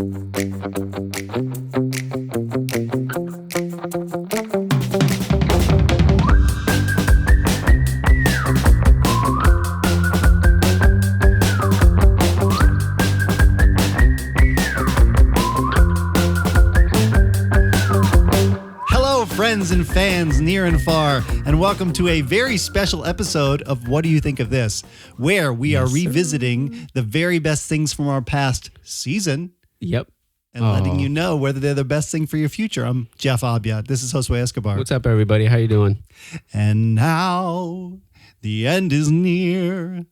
Friends and fans near and far, and welcome to a very special episode of What Do You Think of This, where we are revisiting the very best things from our past season. Yep. And letting you know whether they're the best thing for your future. I'm Jeff Abiat. This is Josue Escobar. What's up, everybody? How you doing? And now the end is near,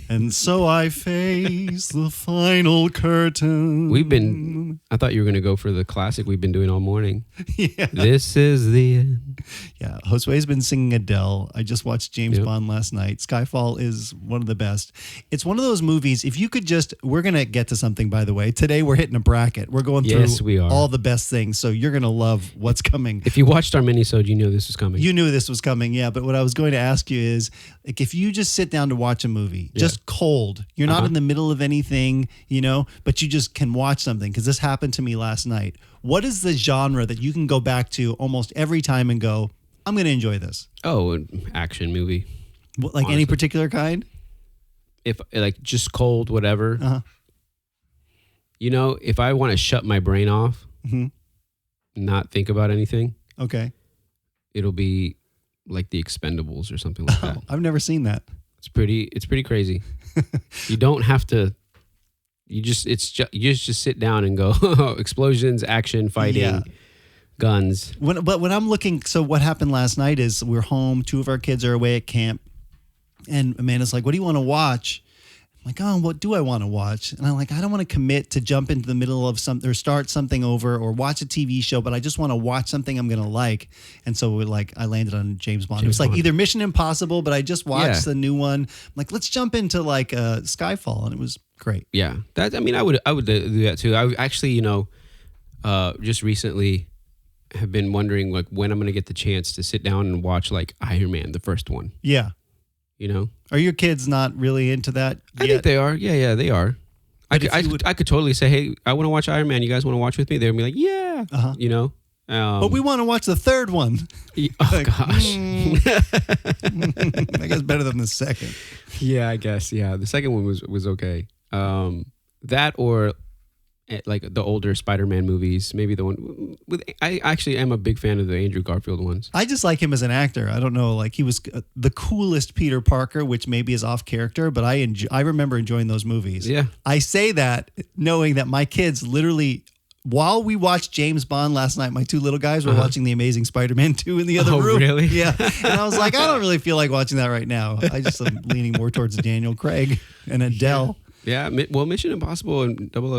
and so I face the final curtain. I thought you were going to go for the classic we've been doing all morning. Yeah. This is the end. Yeah, Josue's been singing Adele. I just watched James Bond last night. Skyfall is one of the best. It's one of those movies, if you could just, we're going to get to something, by the way. Today we're hitting a bracket. We're going through all the best things, so you're going to love what's coming. If you watched our mini-sode, you knew this was coming. You knew this was coming, yeah. But what I was going to ask you is, like, if you just sit down to watch a movie, just cold, you're not in the middle of anything, but you just can watch something, because this happened to me last night. What is the genre that you can go back to almost every time and go, I'm going to enjoy this? Oh, an action movie. What, like any particular kind? If like just cold, whatever. If I want to shut my brain off, not think about anything. Okay. It'll be like The Expendables or something like that. I've never seen that. It's pretty crazy. You don't have to. You just sit down and go explosions, action, fighting, guns. But when I'm looking, so what happened last night is we're home. 2 of our kids are away at camp, and Amanda's like, "What do you want to watch?" I'm like, "Oh, what do I want to watch?" And I'm like, "I don't want to commit to jump into the middle of something or start something over or watch a TV show, but I just want to watch something I'm going to like." And so I landed on James Bond. It was like either Mission Impossible, but I just watched the new one. I'm like, let's jump into like Skyfall, and it was great. Yeah, I would do that too. I actually, just recently have been wondering like when I'm going to get the chance to sit down and watch like Iron Man, the first one. Yeah. Are your kids not really into that yet? I think they are. Yeah, they are. I could totally say, hey, I want to watch Iron Man. You guys want to watch with me? They'd be like, yeah. But we want to watch the third one. Oh, gosh. I guess better than the second. Yeah, I guess. Yeah, the second one was okay. That or like the older Spider-Man movies, maybe the one with. I actually am a big fan of the Andrew Garfield ones. I just like him as an actor. I don't know, like he was the coolest Peter Parker, which maybe is off character, but I remember enjoying those movies. Yeah, I say that knowing that my kids literally. While we watched James Bond last night, my 2 little guys were watching The Amazing Spider-Man 2 in the other room. Really? Yeah. And I was like, I don't really feel like watching that right now. I just am leaning more towards Daniel Craig and Adele. Yeah. Well, Mission Impossible and 007, I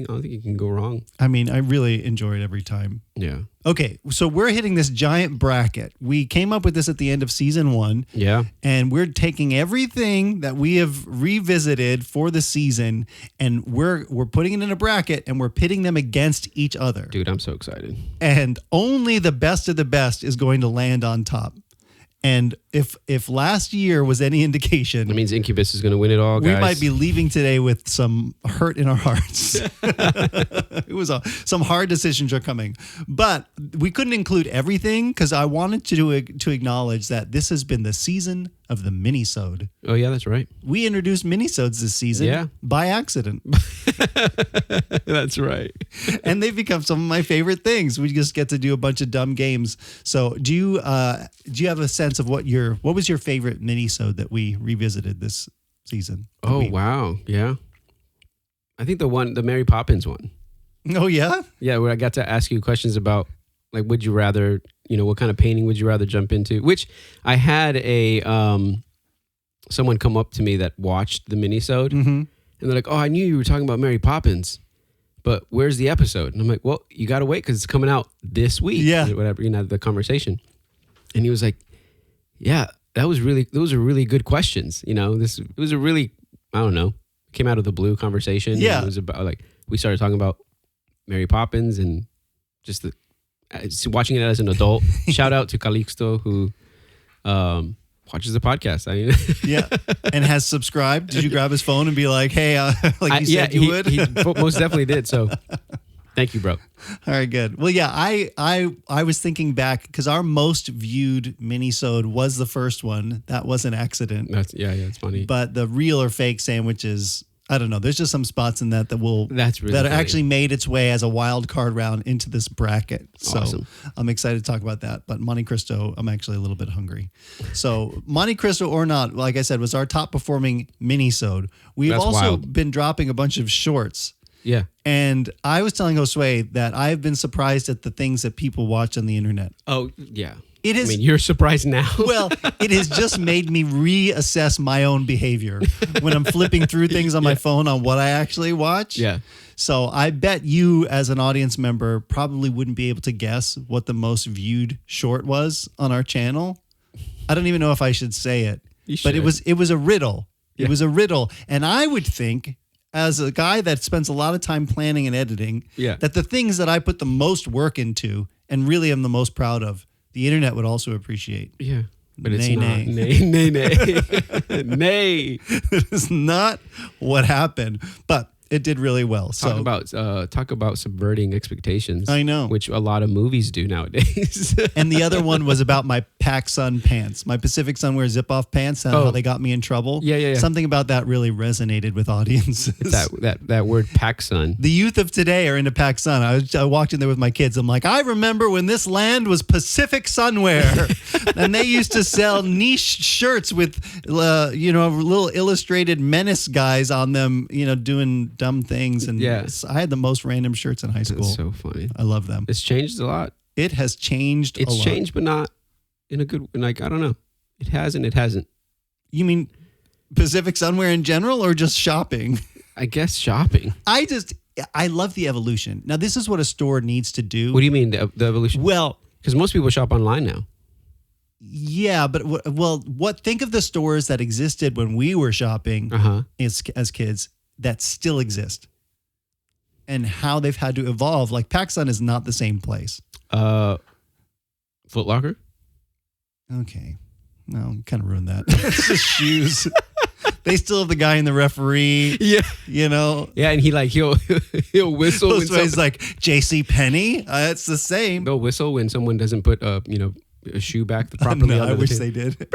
don't think you can go wrong. I mean, I really enjoy it every time. Yeah. Okay, so we're hitting this giant bracket. We came up with this at the end of season 1. Yeah. And we're taking everything that we have revisited for the season, and we're putting it in a bracket, and we're pitting them against each other. Dude, I'm so excited. And only the best of the best is going to land on top. And if last year was any indication, that means Incubus is going to win it all, guys. We might be leaving today with some hurt in our hearts. It was some hard decisions are coming, but we couldn't include everything because I wanted to acknowledge that this has been the season of the minisode. Oh yeah, that's right. We introduced minisodes this season by accident. That's right. And they've become some of my favorite things. We just get to do a bunch of dumb games. So do you have a sense of what was your favorite minisode that we revisited this season? Wow. Yeah. I think the Mary Poppins one. Oh yeah? Yeah, where I got to ask you questions about like, would you rather, what kind of painting would you rather jump into? Which I had someone come up to me that watched the minisode, and they're like, "Oh, I knew you were talking about Mary Poppins, but where's the episode?" And I'm like, "Well, you got to wait because it's coming out this week." Yeah, whatever. The conversation, and he was like, "Yeah, those are really good questions. It was a really, I don't know, came out of the blue conversation. Yeah, it was about like we started talking about Mary Poppins and just watching it as an adult. Shout out to Calixto who watches the podcast. I mean, Yeah. And has subscribed. Did you grab his phone and be like, hey, like you said you would? He most definitely did. So thank you, bro. All right, good. Well, yeah, I was thinking back because our most viewed mini-sode was the first one. That was an accident. Yeah, it's funny. But the real or fake sandwiches, I don't know. There's just some spots in that That's really that funny. actually made its way as a wild card round into this bracket. So Awesome. I'm excited to talk about that. But Monte Cristo, I'm actually a little bit hungry. So Monte Cristo or not, like I said, was our top performing mini-sode. We've That's also wild. been dropping a bunch of shorts. Yeah. And I was telling Josue that I've been surprised at the things that people watch on the internet. Oh, yeah. It is. I mean, you're surprised now. Well, it has just made me reassess my own behavior when I'm flipping through things on my phone on what I actually watch. Yeah. So I bet you, as an audience member, probably wouldn't be able to guess what the most viewed short was on our channel. I don't even know if I should say it, You but it should. was a riddle. It Yeah. was a riddle, and I would think, as a guy that spends a lot of time planning and editing, Yeah. that the things that I put the most work into and really am the most proud of, the internet would also appreciate. Yeah. But it's Nay, not. nay. Nay, nay. Nay. That is not what happened, but it did really well. Talk about subverting expectations. I know. Which a lot of movies do nowadays. And the other one was about my PacSun pants, my Pacific Sunwear zip-off pants, and how they got me in trouble. Yeah. Something about that really resonated with audiences. that word PacSun. The youth of today are into PacSun. I walked in there with my kids. I'm like, I remember when this land was Pacific Sunwear, and they used to sell niche shirts with, little illustrated menace guys on them, doing dumb things. And I had the most random shirts in high school. That's so funny. I love them. It's changed a lot. It has changed. It's a lot. changed, but not in a good. Like, I don't know. It has and it hasn't. You mean Pacific Sunwear in general, or just shopping? I guess shopping. I love the evolution. Now, this is what a store needs to do. What do you mean the evolution? Well, Because most people shop online now. yeah, but think of the stores that existed when we were shopping as kids that still exist, and how they've had to evolve. Like PacSun is not the same place. Foot Locker. Okay, no, you kind of ruined that. It's just shoes. They still have the guy in the referee. Yeah. Yeah, and he'll whistle when He's like J.C. Penney. It's the same. they'll whistle when someone doesn't put a shoe back properly. No, I under the wish table. they did.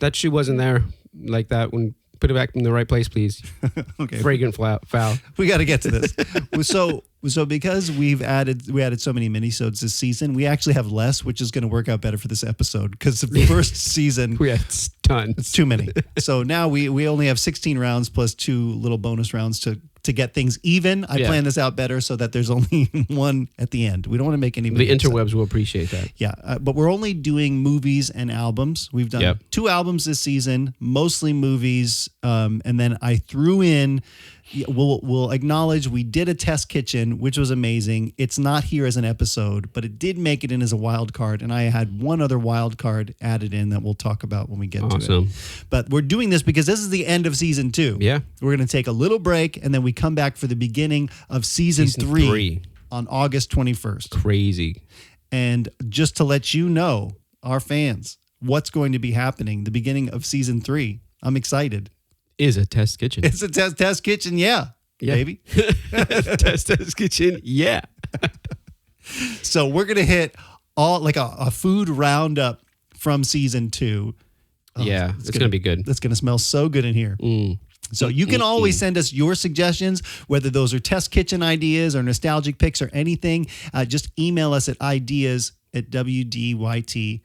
That shoe wasn't there like that. When put it back in the right place, please. Okay. Fragrant foul. We got to get to this. So because we added so many minisodes this season, we actually have less, which is going to work out better for this episode, because the first season We had tons. it's too many. So now we only have 16 rounds plus 2 little bonus rounds to get things even. I plan this out better so that there's only one at the end. We don't want to make any The interwebs will appreciate that. Yeah, but we're only doing movies and albums. We've done 2 albums this season, mostly movies, and then I threw in. We'll acknowledge we did a test kitchen, which was amazing. It's not here as an episode, but it did make it in as a wild card, and I had one other wild card added in that we'll talk about when we get to it. But we're doing this because this is the end of season 2. Yeah, we're going to take a little break, and then we come back for the beginning of season 3 on August 21st. Crazy. And just to let you know, our fans, what's going to be happening the beginning of season 3. I'm excited. Is a test kitchen. It's a test kitchen, baby. test kitchen, yeah. So we're gonna hit all like a food roundup from season 2. Yeah, it's gonna be good. It's gonna smell so good in here. So you can always send us your suggestions, whether those are test kitchen ideas or nostalgic picks or anything. Just email us at ideas@wdyt.show.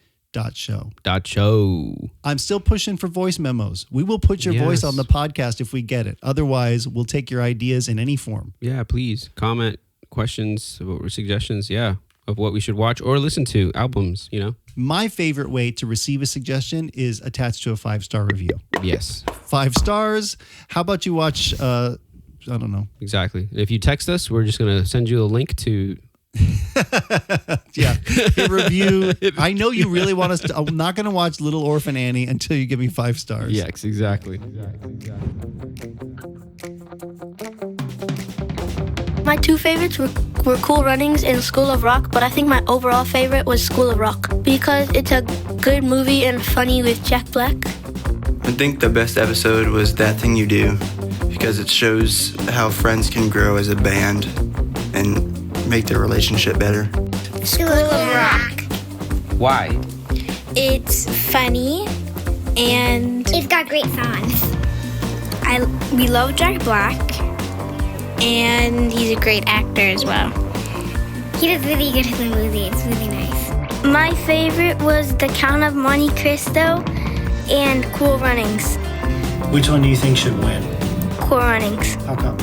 I'm still pushing for voice memos. We will put your voice on the podcast if we get it. Otherwise, we'll take your ideas in any form. Yeah, please comment questions or suggestions. Yeah, of what we should watch or listen to, albums. My favorite way to receive a suggestion is attached to a 5-star review. Yes, 5 stars. How about you watch? I don't know. Exactly. If you text us, we're just gonna send you a link to. Yeah, a review. I know you really want us to. I'm not going to watch Little Orphan Annie until you give me 5 stars. Yes, exactly. My 2 favorites were Cool Runnings and School of Rock, but I think my overall favorite was School of Rock because it's a good movie and funny with Jack Black. I think the best episode was That Thing You Do, because it shows how friends can grow as a band and make their relationship better. School of Rock. Why? It's funny and It's got great songs. we love Jack Black, and he's a great actor as well. He does really good in the movie. It's really nice. My favorite was The Count of Monte Cristo and Cool Runnings. Which one do you think should win? Cool Runnings. How come?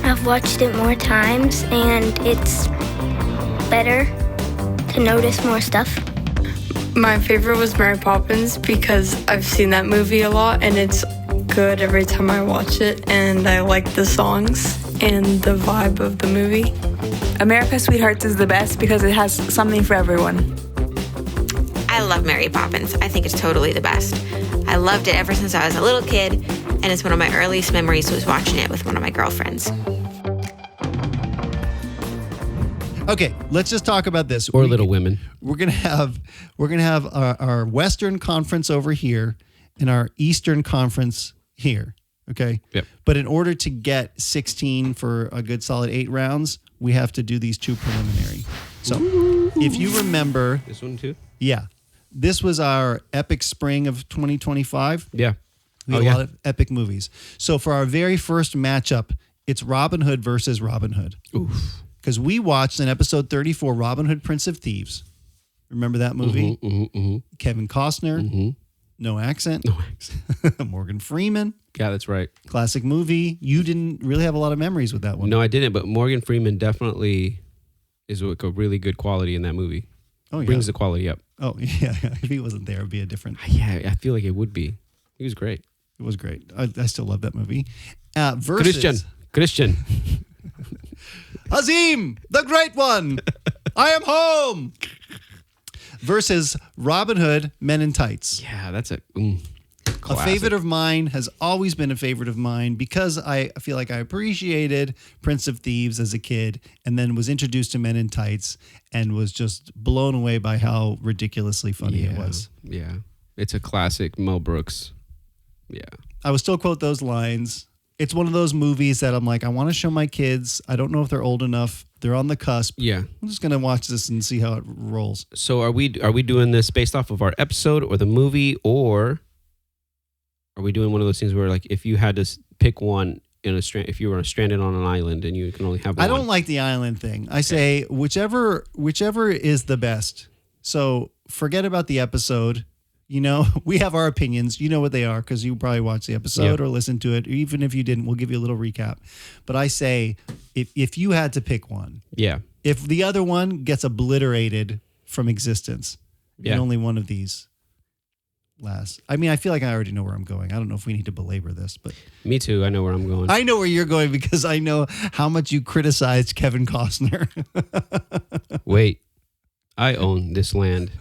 I've watched it more times, and it's better to notice more stuff. My favorite was Mary Poppins because I've seen that movie a lot and it's good every time I watch it, and I like the songs and the vibe of the movie. America's Sweethearts is the best because it has something for everyone. I love Mary Poppins. I think it's totally the best. I loved it ever since I was a little kid, and it's one of my earliest memories was watching it with one of my girlfriends. Okay, let's just talk about this. Or Little Women. We're gonna have our Western Conference over here and our Eastern Conference here. Okay. Yep. But in order to get 16 for a good solid 8 rounds, we have to do these 2 preliminary. So if you remember, This one too? yeah, this was our epic spring of 2025. Yeah. We had a lot of epic movies. So for our very first matchup, it's Robin Hood versus Robin Hood. Oof. Because we watched in episode 34, Robin Hood, Prince of Thieves. Remember that movie? Kevin Costner, no accent. No accent. Morgan Freeman, Yeah, that's right. classic movie. You didn't really have a lot of memories with that one. No, I didn't, but Morgan Freeman definitely is like a really good quality in that movie. Oh, yeah. Brings the quality up. Oh, yeah. If he wasn't there, it would be a different. Yeah, I feel like it would be. He was great. It was great. I still love that movie. Versus Christian. Azim, the Great One. I am home. Versus Robin Hood, Men in Tights. Yeah, that's a A favorite of mine, has always been a favorite of mine because I feel like I appreciated Prince of Thieves as a kid and then was introduced to Men in Tights and was just blown away by how ridiculously funny it was. Yeah. It's a classic Mel Brooks. Yeah. I would still quote those lines. It's one of those movies that I'm like, I want to show my kids. I don't know if they're old enough. They're on the cusp. Yeah. I'm just going to watch this and see how it rolls. So are we doing this based off of our episode or the movie, or are we doing one of those things where, like, if you had to pick one if you were stranded on an island and you can only have one? I don't like the island thing. I say whichever is the best. So forget about the episode. You know, we have our opinions. You know what they are because you probably watched the episode or listened to it. Even if you didn't, we'll give you a little recap. But I say if you had to pick one, if the other one gets obliterated from existence, and only one of these lasts. I mean, I feel like I already know where I'm going. I don't know if we need to belabor this, but Me too. I know where I'm going. I know where you're going because I know how much you criticized Kevin Costner. Wait, I own this land.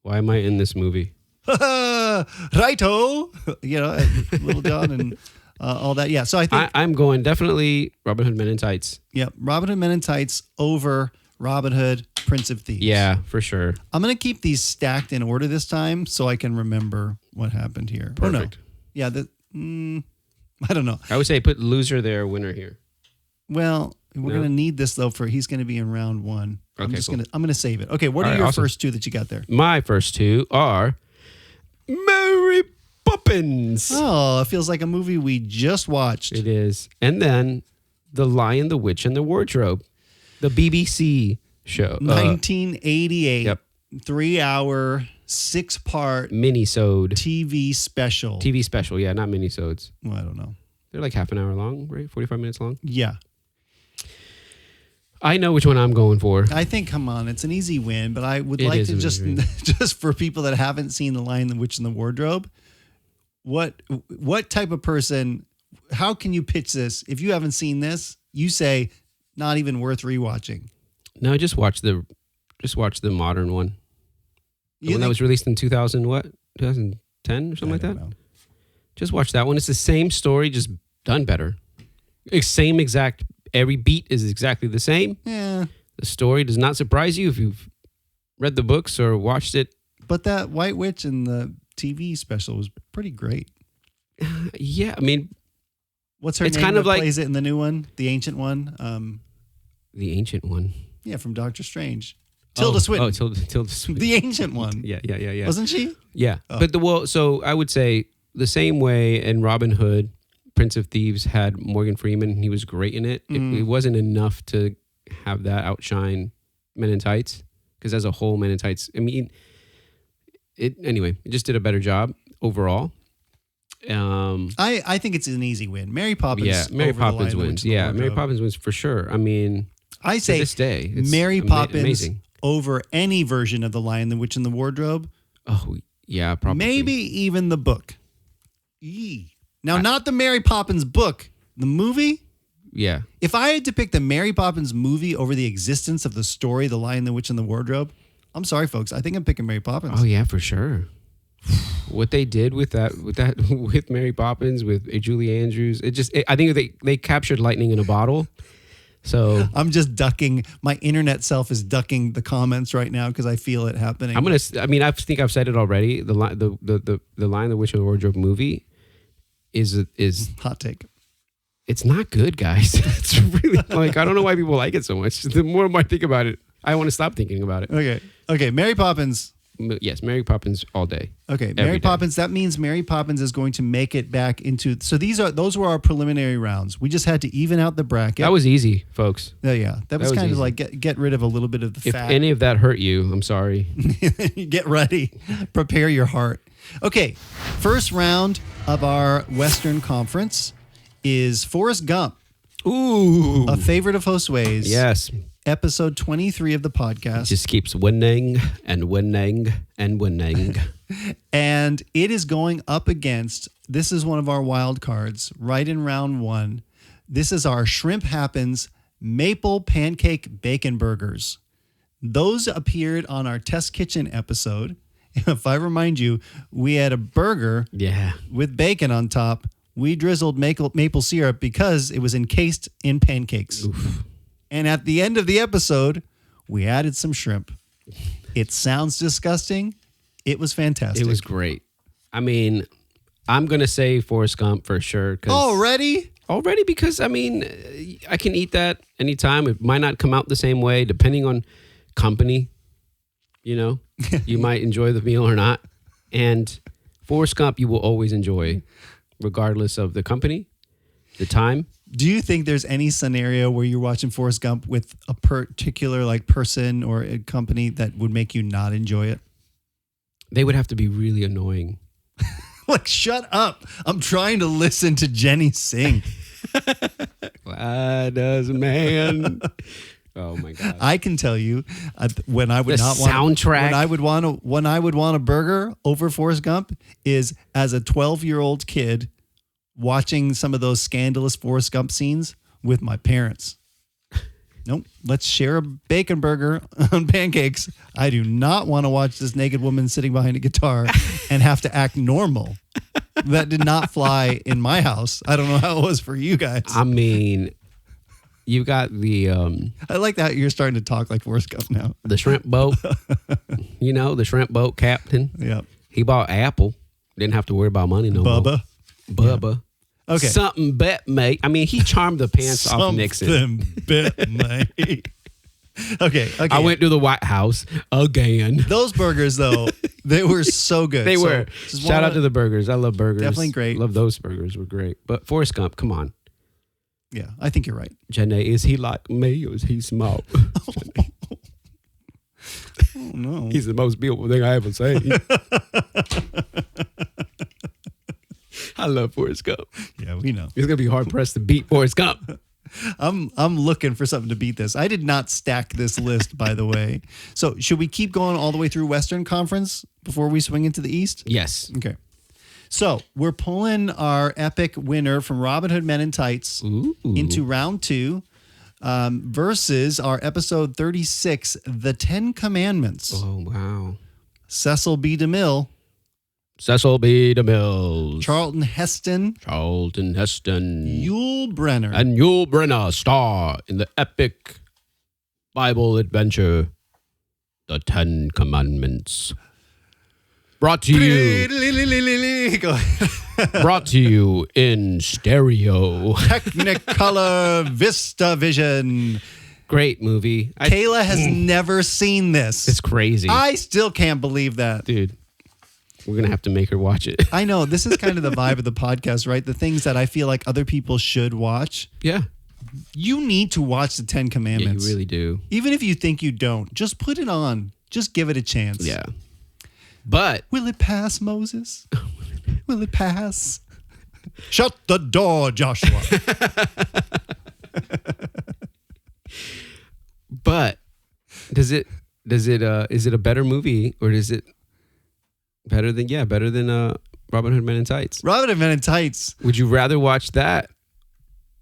Why am I in this movie? Righto, you know, Little John and all that. Yeah, so I think I'm going definitely Robin Hood Men in Tights. Yeah, Robin Hood Men in Tights over Robin Hood Prince of Thieves. Yeah, for sure. I'm gonna keep these stacked in order this time so I can remember what happened here. Perfect. Oh, no. Yeah, I don't know. I would say put loser there, winner here. Well, we're gonna need this though he's gonna be in round 1. Okay, I'm gonna save it. Okay, what are your first 2 that you got there? My first 2 are Mary Poppins. Oh, it feels like a movie we just watched. It is. And then The Lion, the Witch, and the Wardrobe, the BBC show. 1988. Yep. 3-hour, 6-part Minisode. TV special. TV special, yeah, not minisodes. Well, I don't know. They're like half an hour long, right? 45 minutes long? Yeah. I know which one I'm going for. I think, come on, it's an easy win, but I would like to just for people that haven't seen The Lion, the Witch, and the Wardrobe, what type of person, how can you pitch this? If you haven't seen this, you say, not even worth rewatching. No, just watch the modern one. The one that was released in 2010 or something like that? Know. Just watch that one. It's the same story, just done better. Same exact, every beat is exactly the same. Yeah. The story does not surprise you if you've read the books or watched it. But that White Witch in the TV special was pretty great. Yeah, I mean, what's her it's name kind of that like plays it in the new one, the ancient one? the ancient one. Yeah, from Doctor Strange. Tilda Swinton. Oh, Tilda Swinton. The ancient one. Yeah. Wasn't she? Yeah. Oh. But so I would say the same way in Robin Hood, Prince of Thieves had Morgan Freeman. He was great in it. It wasn't enough to have that outshine Men in Tights, because as a whole, Men in Tights, I mean, it just did a better job overall. I think it's an easy win. Mary Poppins. Yeah, Mary over The Poppins Lion, the wins. Witch, and the Yeah, Mary Wardrobe. Poppins wins for sure. I mean, I to say this day, it's Mary Poppins amazing. over any version of The Lion, the Witch, and the Wardrobe. Oh, yeah, probably. Maybe even the book. Yee. Now, not the Mary Poppins book, the movie. Yeah. If I had to pick the Mary Poppins movie over the existence of the story, The Lion, the Witch, and the Wardrobe, I'm sorry, folks. I think I'm picking Mary Poppins. Oh yeah, for sure. What they did with Mary Poppins, with Julie Andrews, I think they captured lightning in a bottle. So I'm just ducking. My internet self is ducking the comments right now because I feel it happening. I think I've said it already. The Lion, the Witch, and the Wardrobe movie is hot take. It's not good, guys. It's really like, I don't know why people like it so much. The more I think about it, I want to stop thinking about it. Okay. Mary Poppins. Yes, Mary Poppins all day. Okay, Mary Poppins. That means Mary Poppins is going to make it back into. So those were our preliminary rounds. We just had to even out the bracket. That was easy, folks. Yeah. That was kind of like get rid of a little bit of the fat. If any of that hurt you, I'm sorry. Get ready. Prepare your heart. Okay, first round of our Western Conference is Forrest Gump. Ooh. A favorite of Josue's. Yes. Episode 23 of the podcast. Just keeps winning and winning and winning. And it is going up against, this is one of our wild cards, right in round one. This is our Shrimp Happens Maple Pancake Bacon Burgers. Those appeared on our Test Kitchen episode. If I remind you, we had a burger with bacon on top. We drizzled maple syrup because it was encased in pancakes. Oof. And at the end of the episode, we added some shrimp. It sounds disgusting. It was fantastic. It was great. I mean, I'm going to say Forrest Gump for sure. Already? Already, because, I mean, I can eat that anytime. It might not come out the same way, depending on company. You know, you might enjoy the meal or not. And Forrest Gump, you will always enjoy, regardless of the company, the time. Do you think there's any scenario where you're watching Forrest Gump with a particular like person or a company that would make you not enjoy it? They would have to be really annoying. Like, shut up. I'm trying to listen to Jenny sing. Why does a man... Oh my God! I can tell you when I would the not want soundtrack. When I would want a burger over Forrest Gump is as a 12-year-old kid watching some of those scandalous Forrest Gump scenes with my parents. Nope, let's share a bacon burger on pancakes. I do not want to watch this naked woman sitting behind a guitar and have to act normal. That did not fly in my house. I don't know how it was for you guys. I mean, you got the... I like that you're starting to talk like Forrest Gump now. The shrimp boat. You know, the shrimp boat captain. Yep. He bought Apple. Didn't have to worry about money no more. Bubba. Yeah. Okay. Something bet, mate. I mean, he charmed the pants off Nixon. Something bet, mate. Okay. I went to the White House again. Those burgers, though, they were so good. They were. Shout out to the burgers. I love burgers. Definitely great. Love those burgers. Were great. But Forrest Gump, come on. Yeah, I think you're right. Jenny, is he like me or is he small? Oh, no. He's the most beautiful thing I ever seen. I love Forrest Gump. Yeah, we know. It's gonna be hard pressed to beat Forrest Gump. I'm looking for something to beat this. I did not stack this list, by the way. So should we keep going all the way through Western Conference before we swing into the East? Yes. Okay. So we're pulling our epic winner from Robin Hood Men in Tights into round two versus our episode 36, The 10 Commandments. Oh, wow. Cecil B. DeMille. Cecil B. DeMille. Charlton Heston. Yul Brynner. And Yul Brynner star in the epic Bible adventure, The 10 Commandments. Brought to you. Go ahead. Brought to you in stereo. Technicolor Vista Vision. Great movie. Kayla has never seen this. It's crazy. I still can't believe that. Dude, we're going to have to make her watch it. I know. This is kind of the vibe of the podcast, right? The things that I feel like other people should watch. Yeah. You need to watch the 10 Commandments. Yeah, you really do. Even if you think you don't, just put it on. Just give it a chance. Yeah. But will it pass, Moses? Will it pass? Shut the door, Joshua. But is it a better movie, or is it better than Robin Hood Men in Tights? Robin Hood Men in Tights. Would you rather watch that?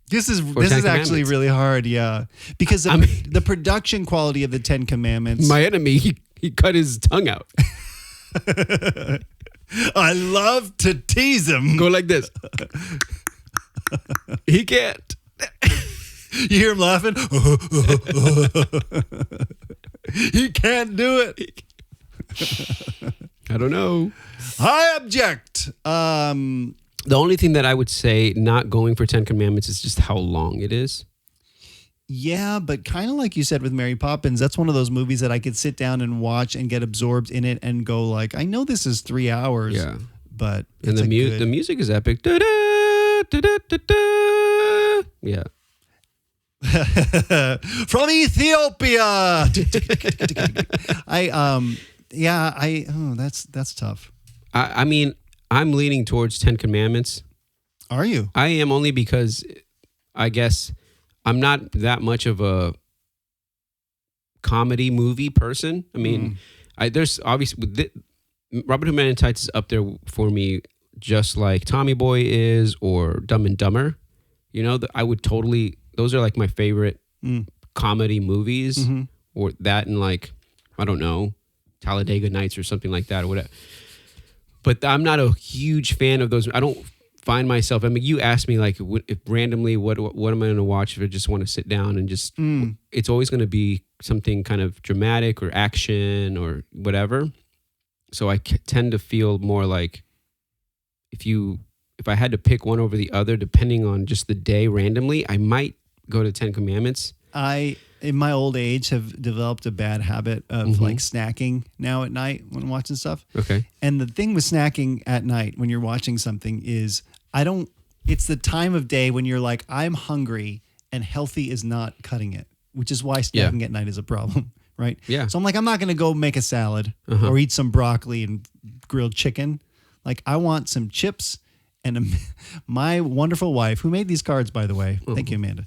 This is actually really hard, yeah. Because the production quality of the 10 Commandments. My enemy, he cut his tongue out. I love to tease him. Go like this. He can't. You hear him laughing? He can't do it. I don't know. I object. The only thing that I would say not going for 10 Commandments is just how long it is. Yeah, but kind of like you said with Mary Poppins, that's one of those movies that I could sit down and watch and get absorbed in it and go like, I know this is 3 hours. Yeah. But and the music is epic. Da-da, da-da-da-da. Yeah. From Ethiopia. That's tough. I mean, I'm leaning towards 10 Commandments. Are you? I am, only because I guess I'm not that much of a comedy movie person. I mean, there's obviously Robin Hood Men in Tights is up there for me, just like Tommy Boy is, or Dumb and Dumber. You know, I would totally. Those are like my favorite comedy movies, or that, and like, I don't know, Talladega Nights or something like that, or whatever. But I'm not a huge fan of those. I don't find myself. I mean, you ask me like, if randomly, what am I going to watch if I just want to sit down and just? It's always going to be something kind of dramatic or action or whatever. So I tend to feel more like if I had to pick one over the other, depending on just the day randomly, I might go to 10 Commandments. I, in my old age, have developed a bad habit of like snacking now at night when watching stuff. Okay. And the thing with snacking at night when you're watching something is it's the time of day when you're like, I'm hungry and healthy is not cutting it, which is why snacking at night is a problem, right? Yeah. So I'm like, I'm not going to go make a salad or eat some broccoli and grilled chicken. Like, I want some chips. And my wonderful wife, who made these cards, by the way, thank you, Amanda,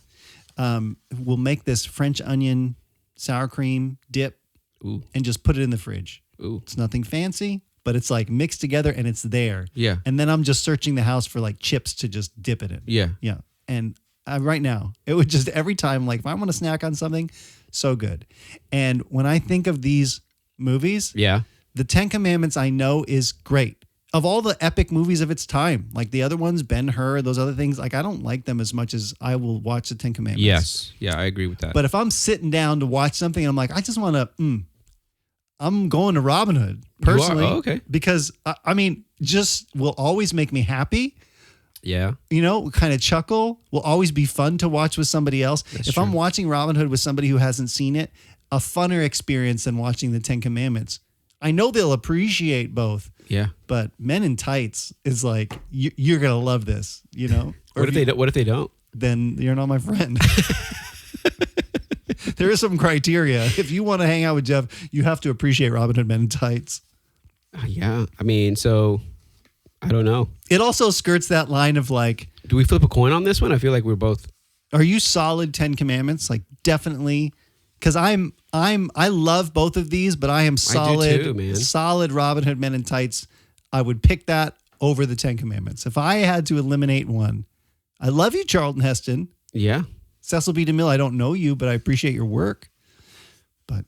will make this French onion sour cream dip and just put it in the fridge. Ooh. It's nothing fancy, but it's like mixed together and it's there. Yeah. And then I'm just searching the house for like chips to just dip it in. Yeah. Yeah. And right now, it would just every time, like if I want to snack on something, so good. And when I think of these movies, the 10 Commandments I know is great. Of all the epic movies of its time, like the other ones, Ben-Hur, those other things, like I don't like them as much as I will watch the 10 Commandments. Yes. Yeah, I agree with that. But if I'm sitting down to watch something and I'm like, I just want to, I'm going to Robin Hood personally. You are? Oh, okay. Because, I mean, just will always make me happy. Yeah. You know, kind of chuckle, will always be fun to watch with somebody else. That's if true. I'm watching Robin Hood with somebody who hasn't seen it, a funner experience than watching the 10 Commandments. I know they'll appreciate both. Yeah. But Men in Tights is like, you're going to love this, you know? What if they don't? Then you're not my friend. There is some criteria. If you want to hang out with Jeff, you have to appreciate Robin Hood Men in Tights. Yeah. I mean, so I don't know. It also skirts that line of like, do we flip a coin on this one? I feel like we're both. Are you solid 10 Commandments? Like definitely. Because I love both of these, but I am solid, I do too, man. solid Robin Hood Men in Tights. I would pick that over the 10 Commandments. If I had to eliminate one, I love you, Charlton Heston. Yeah. Cecil B. DeMille, I don't know you, but I appreciate your work. But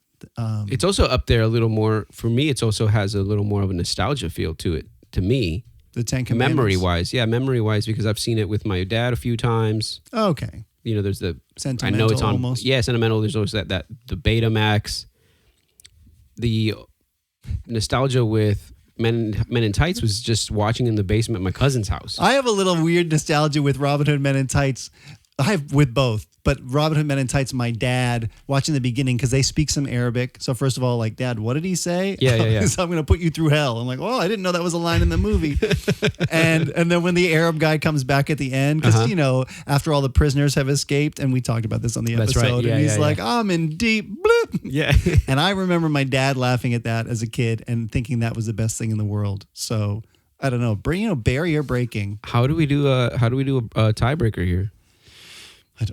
it's also up there a little more, for me, it also has a little more of a nostalgia feel to it, to me. The 10 Commandments. Memory-wise. Yeah, memory-wise, because I've seen it with my dad a few times. Okay. You know, there's the sentimental, I know it's on almost. Yeah, sentimental. There's always that the Betamax. the nostalgia with Men in Tights was just watching in the basement at my cousin's house. I have a little weird nostalgia with Robin Hood Men in Tights. I have with both, but Robin Hood Men in Tights, my dad watching the beginning because they speak some Arabic. So first of all, like, Dad, what did he say? Yeah. So I'm going to put you through hell. I'm like, oh, I didn't know that was a line in the movie. and then when the Arab guy comes back at the end, because, after all the prisoners have escaped, and we talked about this on the episode, That's right. Yeah, and he's like, I'm in deep bloop. Yeah. And I remember my dad laughing at that as a kid and thinking that was the best thing in the world. So I don't know, barrier breaking. How do we do a tiebreaker here? I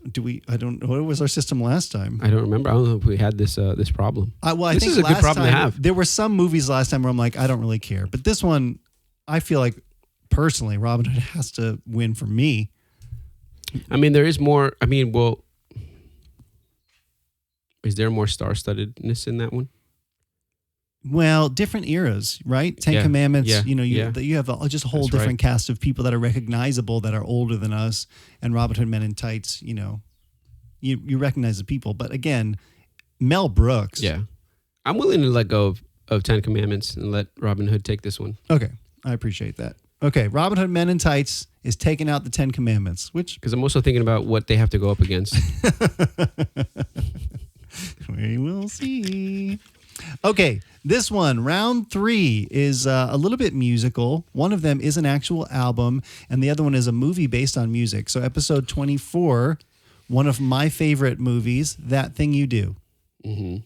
don't know. What was our system last time? I don't remember. I don't know if we had this problem. I this think is a good problem to have. There were some movies last time where I'm like, I don't really care. But this one, I feel like personally, Robin Hood has to win for me. I mean, there is more. I mean, well, is there more star-studdedness in that one? Well, different eras, right? Ten Commandments, you have just a whole different cast of people that are recognizable that are older than us. And Robin Hood Men in Tights, you recognize the people. But again, Mel Brooks. Yeah. I'm willing to let go of 10 Commandments and let Robin Hood take this one. Okay. I appreciate that. Okay. Robin Hood Men in Tights is taking out the 10 Commandments, which... Because I'm also thinking about what they have to go up against. We will see. Okay, this one, round 3, is a little bit musical. One of them is an actual album, and the other one is a movie based on music. So episode 24, one of my favorite movies, That Thing You Do. Mm-hmm.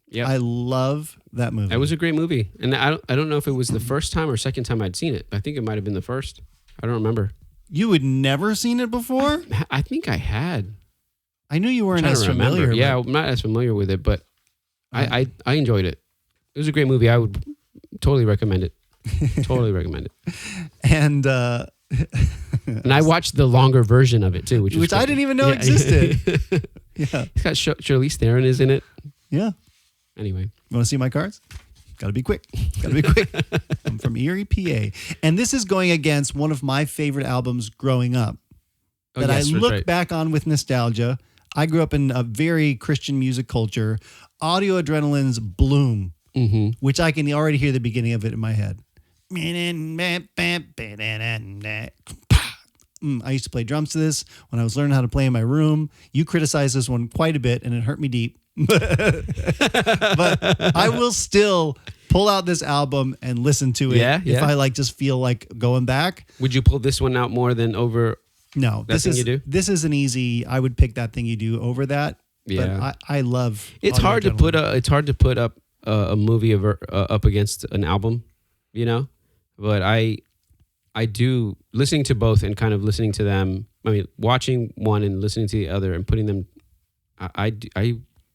Yeah, I love that movie. It was a great movie, and I don't know if it was the first time or second time I'd seen it. I think it might have been the first. I don't remember. You had never seen it before? I think I had. I knew you weren't as familiar. Yeah, I'm not as familiar with it, but I enjoyed it. It was a great movie. I would totally recommend it. Totally recommend it. And I watched the longer version of it too, which I didn't even know existed. Yeah, it's got Charlize Theron is in it. Yeah. Anyway, you want to see my cards? Got to be quick. I'm from Erie, PA, and this is going against one of my favorite albums growing up that I look back on with nostalgia. I grew up in a very Christian music culture. Audio Adrenaline's Bloom, which I can already hear the beginning of it in my head. I used to play drums to this when I was learning how to play in my room. You criticized this one quite a bit, and it hurt me deep. But I will still pull out this album and listen to it if I just feel like going back. Would you pull this one out more than over? No, That Thing You Do? This is an easy. I would pick That Thing You Do over that. Yeah, but I love. It's hard to put up a movie up against an album, But I do listening to both and kind of listening to them. I mean, watching one and listening to the other and putting them. I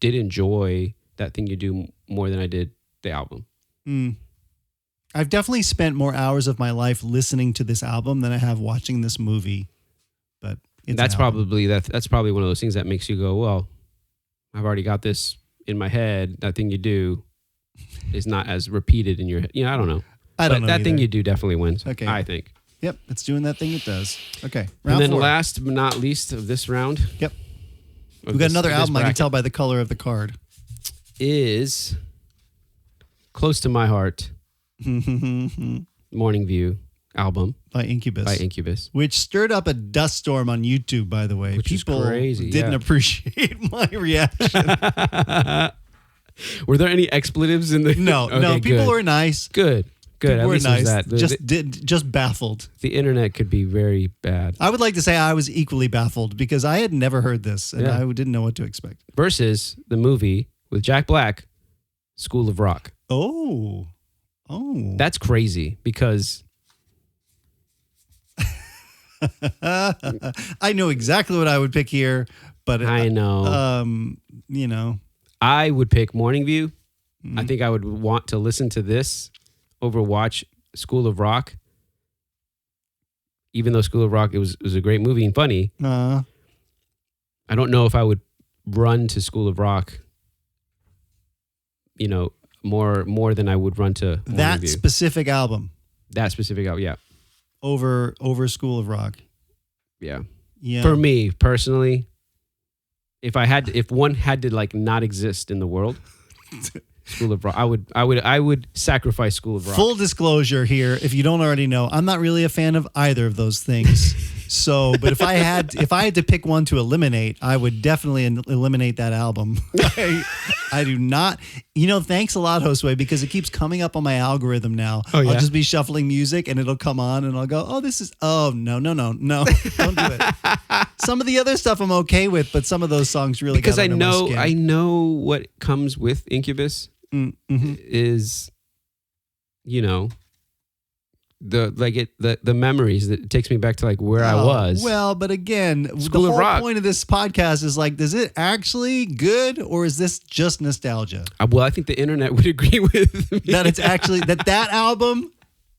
did enjoy That Thing You Do more than I did the album. I've definitely spent more hours of my life listening to this album than I have watching this movie. But that's probably one of those things that makes you go, well, I've already got this in my head. That Thing You Do is not as repeated in your head. I don't know. I don't know. That Thing You Do definitely wins. Okay. I think. Yep, it's doing that thing it does. Okay. And then 4. last but not least of this round. Yep. We've got another album I can tell by the color of the card. Is close to my heart. Morning View album by Incubus. Which stirred up a dust storm on YouTube, by the way. Which people is crazy, didn't appreciate my reaction. Were there any expletives in the? No, people were nice. Good. People At were least nice. That. Just baffled. The internet could be very bad. I would like to say I was equally baffled because I had never heard this and I didn't know what to expect. Versus the movie with Jack Black, School of Rock. Oh. That's crazy because I know exactly what I would pick here, but I know. I would pick Morning View. I think I would want to listen to this over watch School of Rock. Even though School of Rock it was a great movie and funny. I don't know if I would run to School of Rock. More than I would run to that specific album. Yeah. Over School of Rock. Yeah. Yeah. For me personally, if one had to not exist in the world, School of Rock. I would sacrifice School of Rock. Full disclosure here, if you don't already know, I'm not really a fan of either of those things. So, but if I had to pick one to eliminate, I would definitely eliminate that album. I do not. Thanks a lot, Josue, because it keeps coming up on my algorithm now. Oh, yeah? I'll just be shuffling music and it'll come on and I'll go, no, don't do it. Some of the other stuff I'm okay with, but some of those songs really because got under my skin. I know what comes with Incubus is, the memories that it takes me back to like where I was. Well, but again, School the of whole Rock. point of this podcast is like, is it actually good or is this just nostalgia? Well, I think the internet would agree with me. That it's actually that album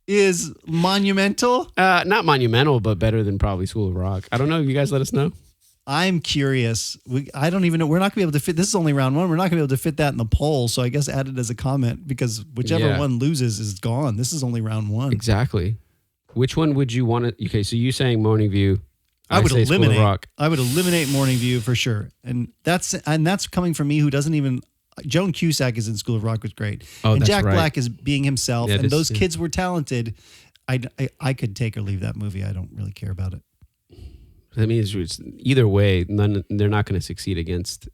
is monumental. Not monumental, but better than probably School of Rock. I don't know. You guys let us know. I'm curious. I don't even know. We're not going to be able to fit. This is only round one. We're not going to be able to fit that in the poll. So I guess add it as a comment because whichever one loses is gone. This is only round one. Exactly. Which one would you want to? Okay, so you saying Morning View? I would say School of eliminate. Rock. I would eliminate Morning View for sure. And that's coming from me who doesn't even. Joan Cusack is in School of Rock was great. Oh, and that's Jack right. Black is being himself. Yeah, and those kids were talented. I could take or leave that movie. I don't really care about it. That means either way, they're not going to succeed against,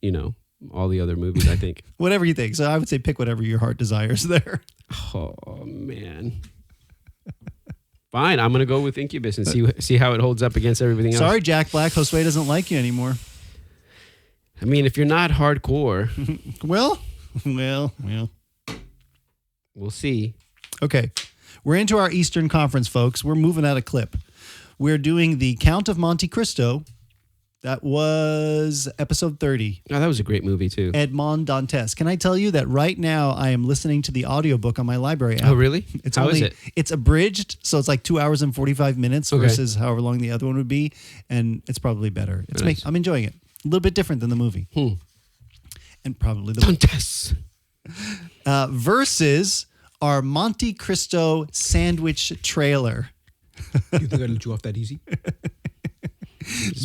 all the other movies, I think. Whatever you think. So I would say pick whatever your heart desires there. Oh, man. Fine. I'm going to go with Incubus and see how it holds up against everything else. Sorry, Jack Black. Josue doesn't like you anymore. I mean, if you're not hardcore. Well. We'll see. Okay. We're into our Eastern Conference, folks. We're moving out a clip. We're doing the Count of Monte Cristo. That was episode 30. Oh, that was a great movie, too. Edmond Dantes. Can I tell you that right now I am listening to the audiobook on my library app? Oh, really? How is it? It's abridged, so it's like 2 hours and 45 minutes versus however long the other one would be, and it's probably better. I'm enjoying it. A little bit different than the movie. And probably the Dantes. Versus our Monte Cristo sandwich trailer. You think I let you off that easy?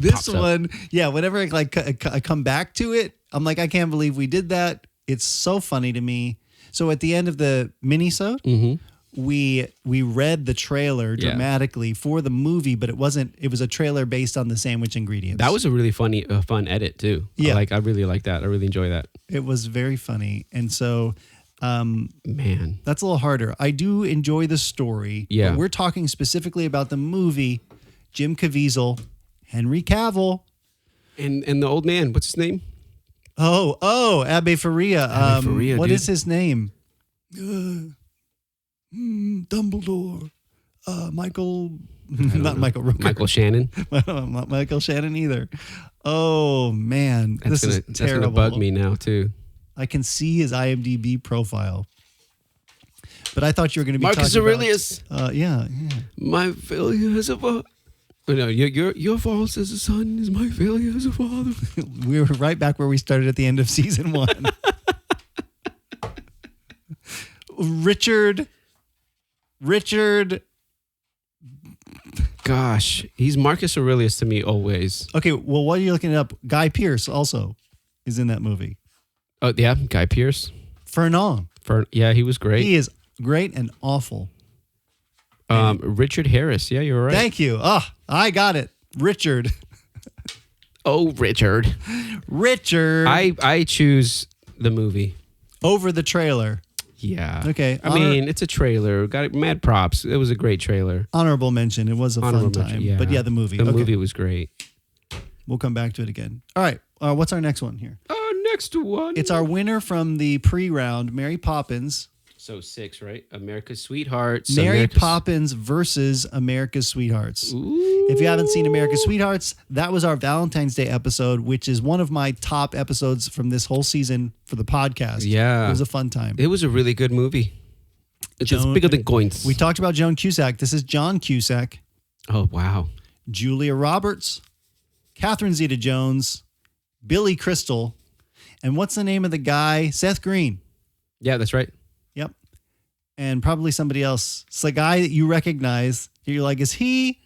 This one, whenever I come back to it, I'm like, I can't believe we did that. It's so funny to me. So at the end of the mini-sode, we read the trailer dramatically for the movie, but it was a trailer based on the sandwich ingredients. That was a really fun edit too. Yeah. I really like that. I really enjoy that. It was very funny. And so, man, that's a little harder. I do enjoy the story. Yeah. But we're talking specifically about the movie, Jim Caviezel, Henry Cavill. And the old man, what's his name? Oh, Abbe Faria. Faria, what dude. is his name? Dumbledore. Michael. Not Michael Rooker. Michael Shannon. Not Michael Shannon either. Oh man, That's terrible. gonna bug me now too. I can see his IMDb profile, but I thought you were going to be Marcus talking Aurelius. About, yeah. My failure as a father. No, your fault as a son is my failure as a father. We were right back where we started at the end of season 1. Richard. Gosh, he's Marcus Aurelius to me always. Okay, well, what are you looking up? Guy Pearce also is in that movie. Oh yeah, Guy Pearce. Fernand. He was great. He is great and awful. Richard Harris. Yeah, you're right. Thank you. I got it. Richard. Oh, Richard. I choose the movie over the trailer. Yeah. Okay. I mean, it's a trailer. Got mad props. It was a great trailer. Honorable mention. It was a fun time. Yeah. But yeah, the movie. The movie was great. We'll come back to it again. All right. What's our next one here? Our next one. It's our winner from the pre-round, Mary Poppins. So 6, right? America's Sweethearts. Mary Poppins versus America's Sweethearts. Ooh. If you haven't seen America's Sweethearts, that was our Valentine's Day episode, which is one of my top episodes from this whole season for the podcast. Yeah. It was a fun time. It was a really good movie. It's bigger than coins. We talked about Joan Cusack. This is John Cusack. Oh, wow. Julia Roberts, Catherine Zeta-Jones, Billy Crystal, and what's the name of the guy? Seth Green. Yeah, that's right. Yep. And probably somebody else. It's the guy that you recognize. You're like, is he?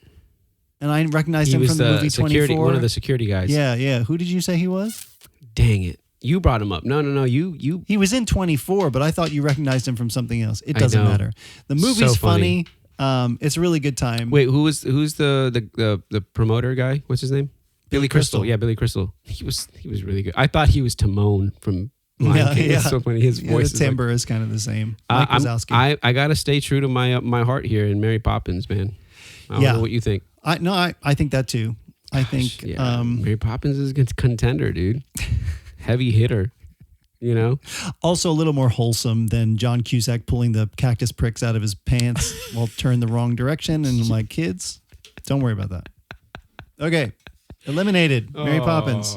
And I recognized him from the movie 24. One of the security guys. Yeah. Who did you say he was? Dang it. You brought him up. No. You. He was in 24, but I thought you recognized him from something else. It doesn't know. matter. The movie's So funny. It's a really good time. Wait, who's the promoter guy? What's his name? Billy Crystal. Yeah, Billy Crystal. He was really good. I thought he was Timon from Lion King. It's so funny. His voice the timbre is kind of the same. Mike Wazowski. I gotta stay true to my heart here in Mary Poppins, man. I don't know what you think. I think that too. I think Mary Poppins is a contender, dude. Heavy hitter. You know? Also a little more wholesome than John Cusack pulling the cactus pricks out of his pants while turned the wrong direction. And I'm like, kids, don't worry about that. Okay. Eliminated. Mary Poppins.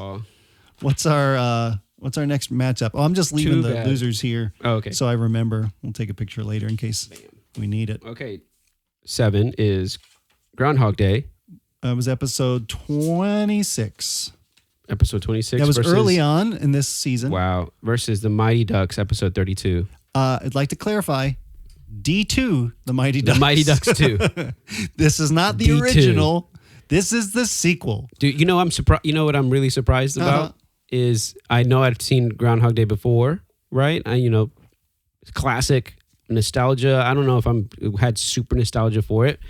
What's our next matchup? Oh, I'm just leaving the losers here. Oh, okay. So I remember. We'll take a picture later in case we need it. Okay. 7 is Groundhog Day. It was episode 26. Episode 26. That was early on in this season. Wow. Versus the Mighty Ducks, episode 32. I'd like to clarify. D2, the Mighty Ducks. The Mighty Ducks 2. This is not the D2. original. This is the sequel. Dude, you know I'm surprised. You know what I'm really surprised about is I know I've seen Groundhog Day before, right? Classic nostalgia. I don't know if I'm had super nostalgia for it,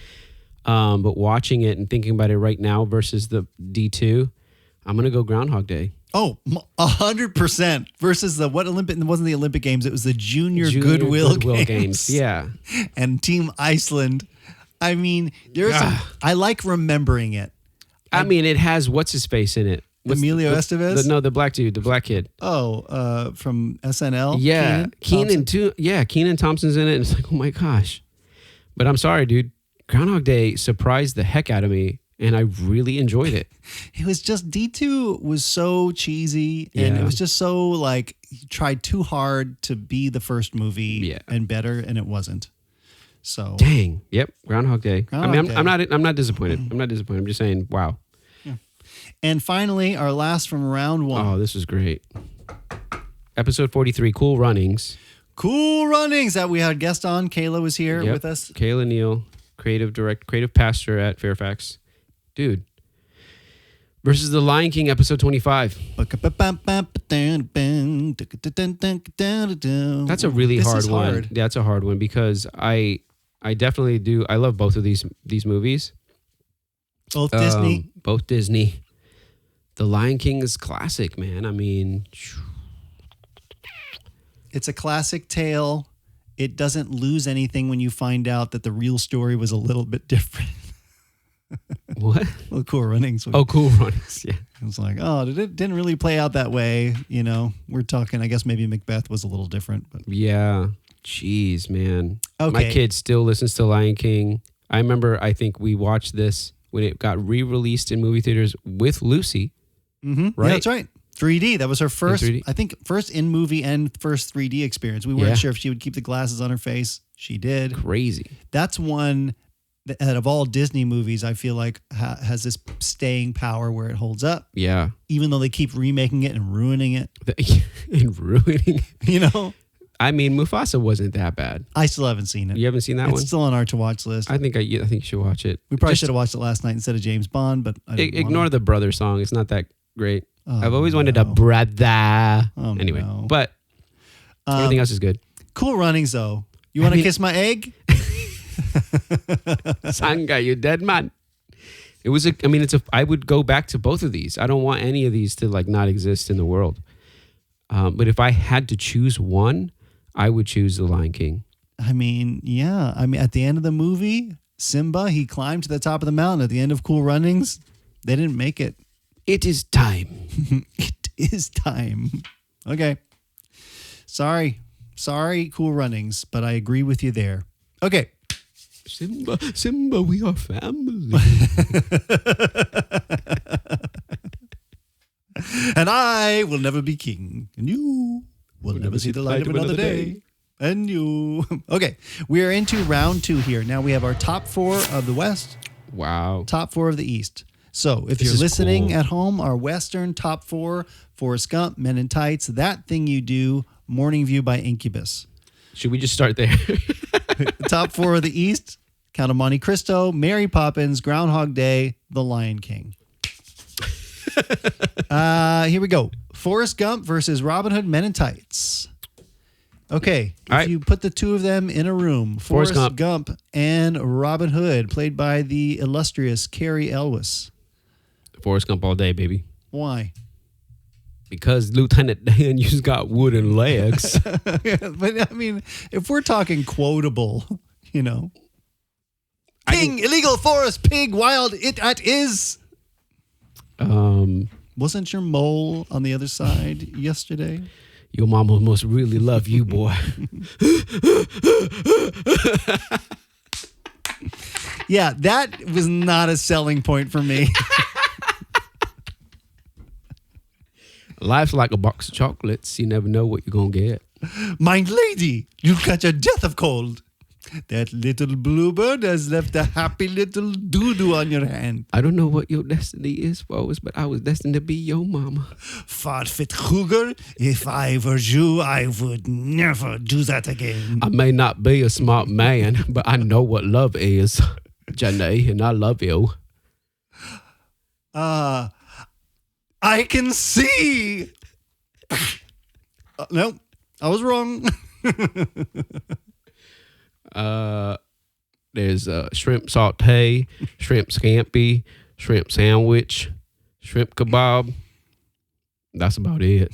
but watching it and thinking about it right now versus the D2, I'm gonna go Groundhog Day. Oh, 100% versus the Olympic? It wasn't the Olympic Games. It was the Junior Goodwill Games. Yeah, and Team Iceland. I mean, I like remembering it. I mean, it has what's his face in it. Emilio Estevez? The black dude, the black kid. Oh, from SNL? Yeah. Kenan too. Yeah, Kenan Thompson's in it. And it's like, oh my gosh. But I'm sorry, dude. Groundhog Day surprised the heck out of me. And I really enjoyed it. It was just, D2 was so cheesy. And it was just so like, he tried too hard to be the first movie and better. And it wasn't. So. Dang. Yep. Groundhog Day. I'm not disappointed. I'm not disappointed. I'm just saying, wow. And finally, our last from round 1. Oh, this was great. Episode 43, Cool Runnings. Cool Runnings that we had a guest on. Kayla was here with us. Kayla Neal, creative pastor at Fairfax. Dude. Versus The Lion King, episode 25. That's a really hard one. Hard. That's a hard one because I definitely do. I love both of these movies. Both Disney. Both Disney. The Lion King is classic, man. I mean, it's a classic tale. It doesn't lose anything when you find out that the real story was a little bit different. What? Well, Cool Runnings. Cool Runnings. Yeah. It was like, it didn't really play out that way. You know, we're talking, I guess maybe Macbeth was a little different. But yeah. Jeez, man. Okay. My kid still listens to Lion King. I remember, I think we watched this when it got re-released in movie theaters with Lucy. Mm-hmm. Right? Yeah, that's right. 3D. That was her first, I think, first in movie and first 3D experience. We weren't sure if she would keep the glasses on her face. She did. Crazy. That's one that of all Disney movies, I feel like has this staying power where it holds up. Yeah. Even though they keep remaking it and ruining it. You know? I mean, Mufasa wasn't that bad. I still haven't seen it. You haven't seen that one? It's still on our to-watch list. I think you should watch it. We probably should have watched it last night instead of James Bond, but I didn't ignore the brother song. It's not that great. I've always wanted a brother. Anyway, but everything else is good. Cool Runnings, though. You want to kiss my egg? Sanga, you dead man. I would go back to both of these. I don't want any of these to like not exist in the world. But if I had to choose one, I would choose The Lion King. I mean, yeah. I mean, at the end of the movie, Simba, he climbed to the top of the mountain. At the end of Cool Runnings, they didn't make it. It is time. It is time. Okay. Sorry, Cool Runnings, but I agree with you there. Okay. Simba, we are family. And I will never be king, and you will never see the light of another day. And you. Okay, we are into round 2 here. Now we have our top 4 of the West. Wow. Top 4 of the East. So if you're listening at home, our Western top 4, Forrest Gump, Men in Tights, That Thing You Do, Morning View by Incubus. Should we just start there? Top 4 of the East, Count of Monte Cristo, Mary Poppins, Groundhog Day, The Lion King. Here we go. Forrest Gump versus Robin Hood Men in Tights. Okay, if All right. you put the two of them in a room, Forrest Gump and Robin Hood, played by the illustrious Cary Elwes. Forrest Gump all day, baby. Why? Because Lieutenant Dan, you've got wooden legs. But I mean, if we're talking quotable, you know. Ping, illegal forest, pig, wild, it at is. Wasn't your mole on the other side yesterday? Your mama must really love you, boy. Yeah, that was not a selling point for me. Life's like a box of chocolates. You never know what you're going to get. My lady, you'll catch a death of cold. That little bluebird has left a happy little doo-doo on your hand. I don't know what your destiny is, Forrest, but I was destined to be your mama. Farfit Kruger, if I were you, I would never do that again. I may not be a smart man, but I know what love is, Jenny, and I love you. I can see. No, I was wrong. There's shrimp saute, shrimp scampi, shrimp sandwich, shrimp kebab. That's about it.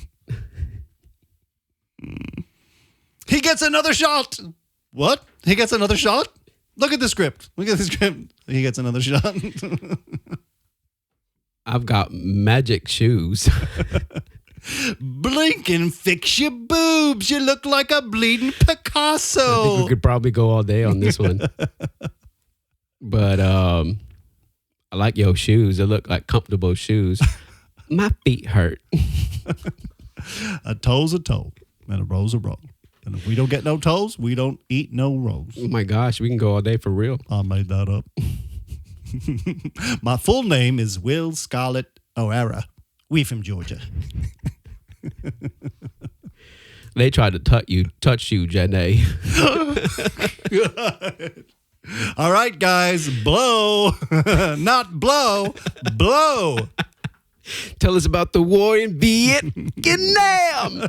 He gets another shot. What? He gets another shot? Look at the script. Look at the script. He gets another shot. I've got magic shoes. Blink and fix your boobs. You look like a bleeding I think Picasso. we could probably go all day on this one. But I like your shoes. They look like comfortable shoes. My feet hurt. A toe's a toe, and a roe's a roe. And if we don't get no toes, we don't eat no roes. Oh my gosh, we can go all day for real. I made that up. My full name is Will Scarlett O'Hara. We from Georgia. They tried to touch you, Jenny. All right, guys, blow. Not blow, blow. Tell us about the war in Vietnam.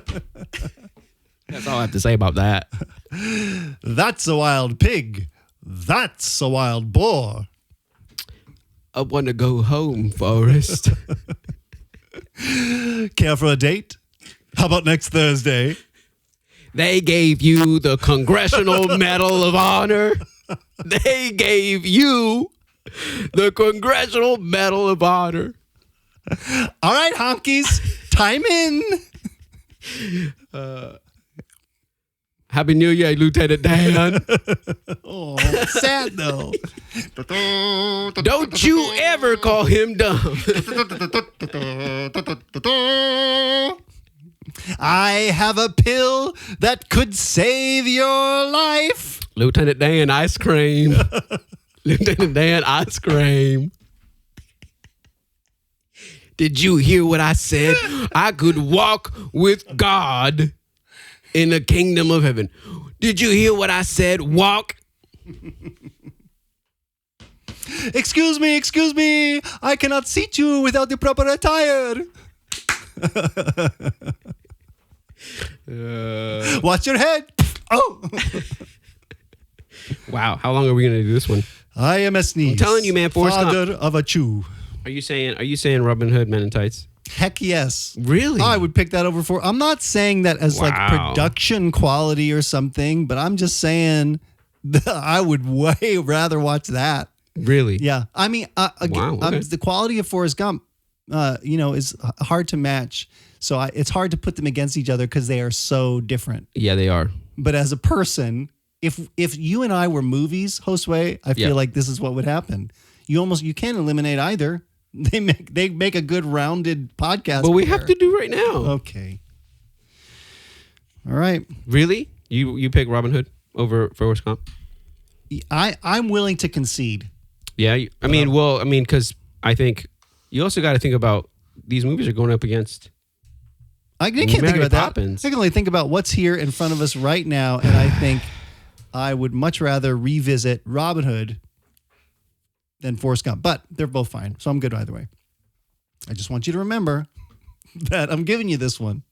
That's all I have to say about that. That's a wild pig. That's a wild boar. I want to go home, Forrest. Care for a date? How about next Thursday? They gave you the Congressional Medal of Honor. They gave you the Congressional Medal of Honor. All right, honkies, time in. Happy New Year, Lieutenant Dan. Oh, sad though. Don't you ever call him dumb. I have a pill that could save your life. Lieutenant Dan ice cream. Lieutenant Dan ice cream. Did you hear what I said? I could walk with God in the kingdom of heaven. Did you hear what I said? Walk. Excuse me. I cannot seat you without the proper attire. Watch your head. Oh. Wow. How long are we going to do this one? I am a sneeze. I'm telling you, man, Forrest Gump. Father of a chew. Are you saying Robin Hood Men in Tights? Heck yes. Really? I would pick that over for. I'm not saying that as like Wow. production quality or something, but I'm just saying that I would way rather watch that. Really? Yeah. I mean, again, Wow, okay. the quality of Forrest Gump, is hard to match. So it's hard to put them against each other because they are so different. Yeah, they are. But as a person, if you and I were movies, Josue, I feel Yeah. like this is what would happen. You can't eliminate either. They make a good rounded podcast. But we pair. have to do right now. Okay. All right. Really? You pick Robin Hood over Forrest Gump? I'm willing to concede. Yeah. Because I think you also got to think about these movies are going up against. I can't think Mary about Poppins. that. I can only think about what's here in front of us right now, and I think I would much rather revisit Robin Hood than Forrest Gump. But they're both fine, so I'm good either way. I just want you to remember that I'm giving you this one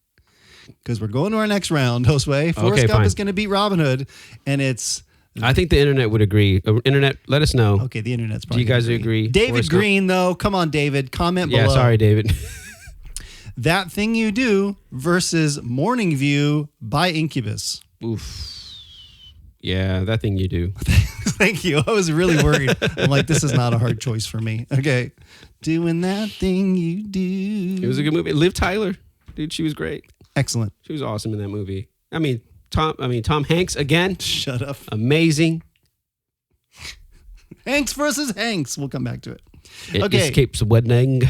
because we're going to our next round, Josue. Forrest Gump fine. is going to beat Robin Hood, and it's... I think the internet would agree. Internet, let us know. Okay, the internet's Do probably you guys gonna agree? David Forrest Gump? Green, though. Come on, David. Comment below. Yeah, sorry, David. That Thing You Do versus Morning View by Incubus. Oof. Yeah, That Thing You Do. Thank you. I was really worried. I'm like, this is not a hard choice for me. Okay. Doing That Thing You Do. It was a good movie. Liv Tyler, dude, she was great. Excellent. She was awesome in that movie. Tom Hanks again. Shut up. Amazing. Hanks versus Hanks. We'll come back to it. It Okay. escapes wedding.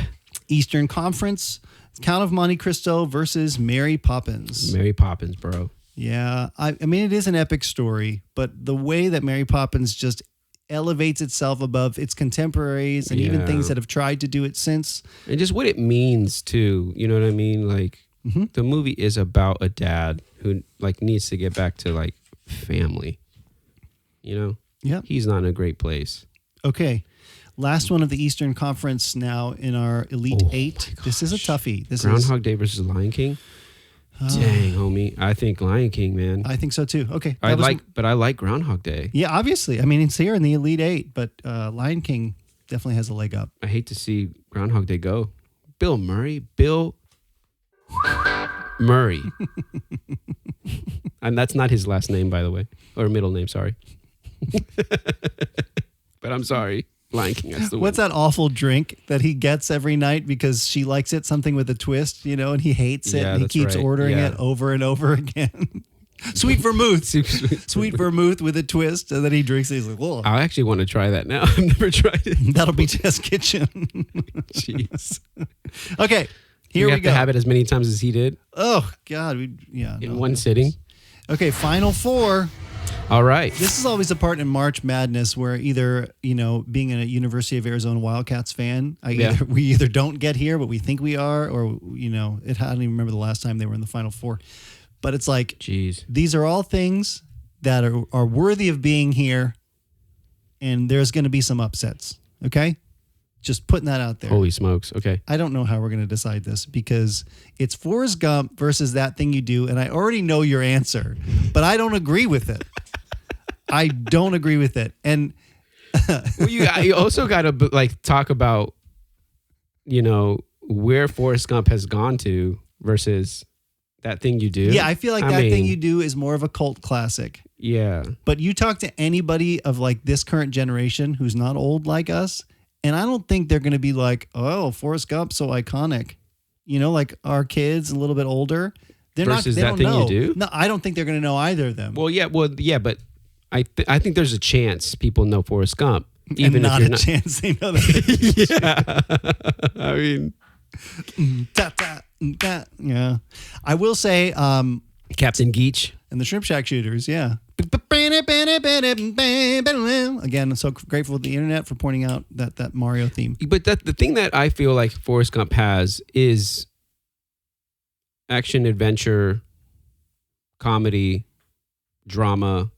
Eastern Conference. Count of Monte Cristo versus Mary Poppins. Mary Poppins, bro. Yeah. I mean, it is an epic story, but the way that Mary Poppins just elevates itself above its contemporaries and even Yeah. things that have tried to do it since. And just what it means too. You know what I mean? Like the movie is about a dad who like needs to get back to like family. You know? Yeah. He's not in a great place. Okay. Last one of the Eastern Conference now in our Elite Eight. This is a toughie. This Groundhog Day versus Lion King. Dang, homie. I think Lion King, man. I think so too. Okay. I like Groundhog Day. Yeah, obviously. I mean, it's here in the Elite Eight, but Lion King definitely has a leg up. I hate to see Groundhog Day go. Bill Murray. And that's not his last name, by the way. Or middle name, sorry. But I'm sorry. Lion King has to win. What's that awful drink that he gets every night because she likes it, something with a twist, you know, and he hates it Yeah, and he that's keeps right. ordering Yeah. it over and over again. Sweet vermouth. Sweet vermouth with a twist, and then he drinks it. He's like, whoa. I actually want to try that now. I've never tried it. That'll be Test Kitchen. Jeez. Okay, here you we have go. to have it as many times as he did Oh, God. in one sitting. Okay, Final Four. All right. This is always a part in March Madness where either, you know, being a University of Arizona Wildcats fan, we either don't get here, but we think we are, or, you know, I don't even remember the last time they were in the Final Four. But it's like, Jeez. these are all things that are worthy of being here, and there's going to be some upsets, okay? Just putting that out there. Holy smokes. Okay. I don't know how we're going to decide this because it's Forrest Gump versus That Thing You Do, and I already know your answer, but I don't agree with it. I don't agree with it. And Well, you also got to like talk about, you know, where Forrest Gump has gone to versus That Thing You Do. yeah, I feel like That mean, Thing You Do is more of a cult classic. Yeah. But you talk to anybody of like this current generation who's not old like us, and I don't think they're going to be like, oh, Forrest Gump, so iconic. You know, like our kids a little bit older. They're Versus not. They That don't Thing You know. Do? No, I don't think they're going to know either of them. Well, yeah, but I think there's a chance people know Forrest Gump, even and not if you're a chance they know that. Yeah. I mean, Yeah. I will say, Captain Geach. and the Shrimp Shack Shooters, yeah. Again, I'm so grateful to the internet for pointing out that Mario theme. But the thing that I feel like Forrest Gump has is action, adventure, comedy, drama,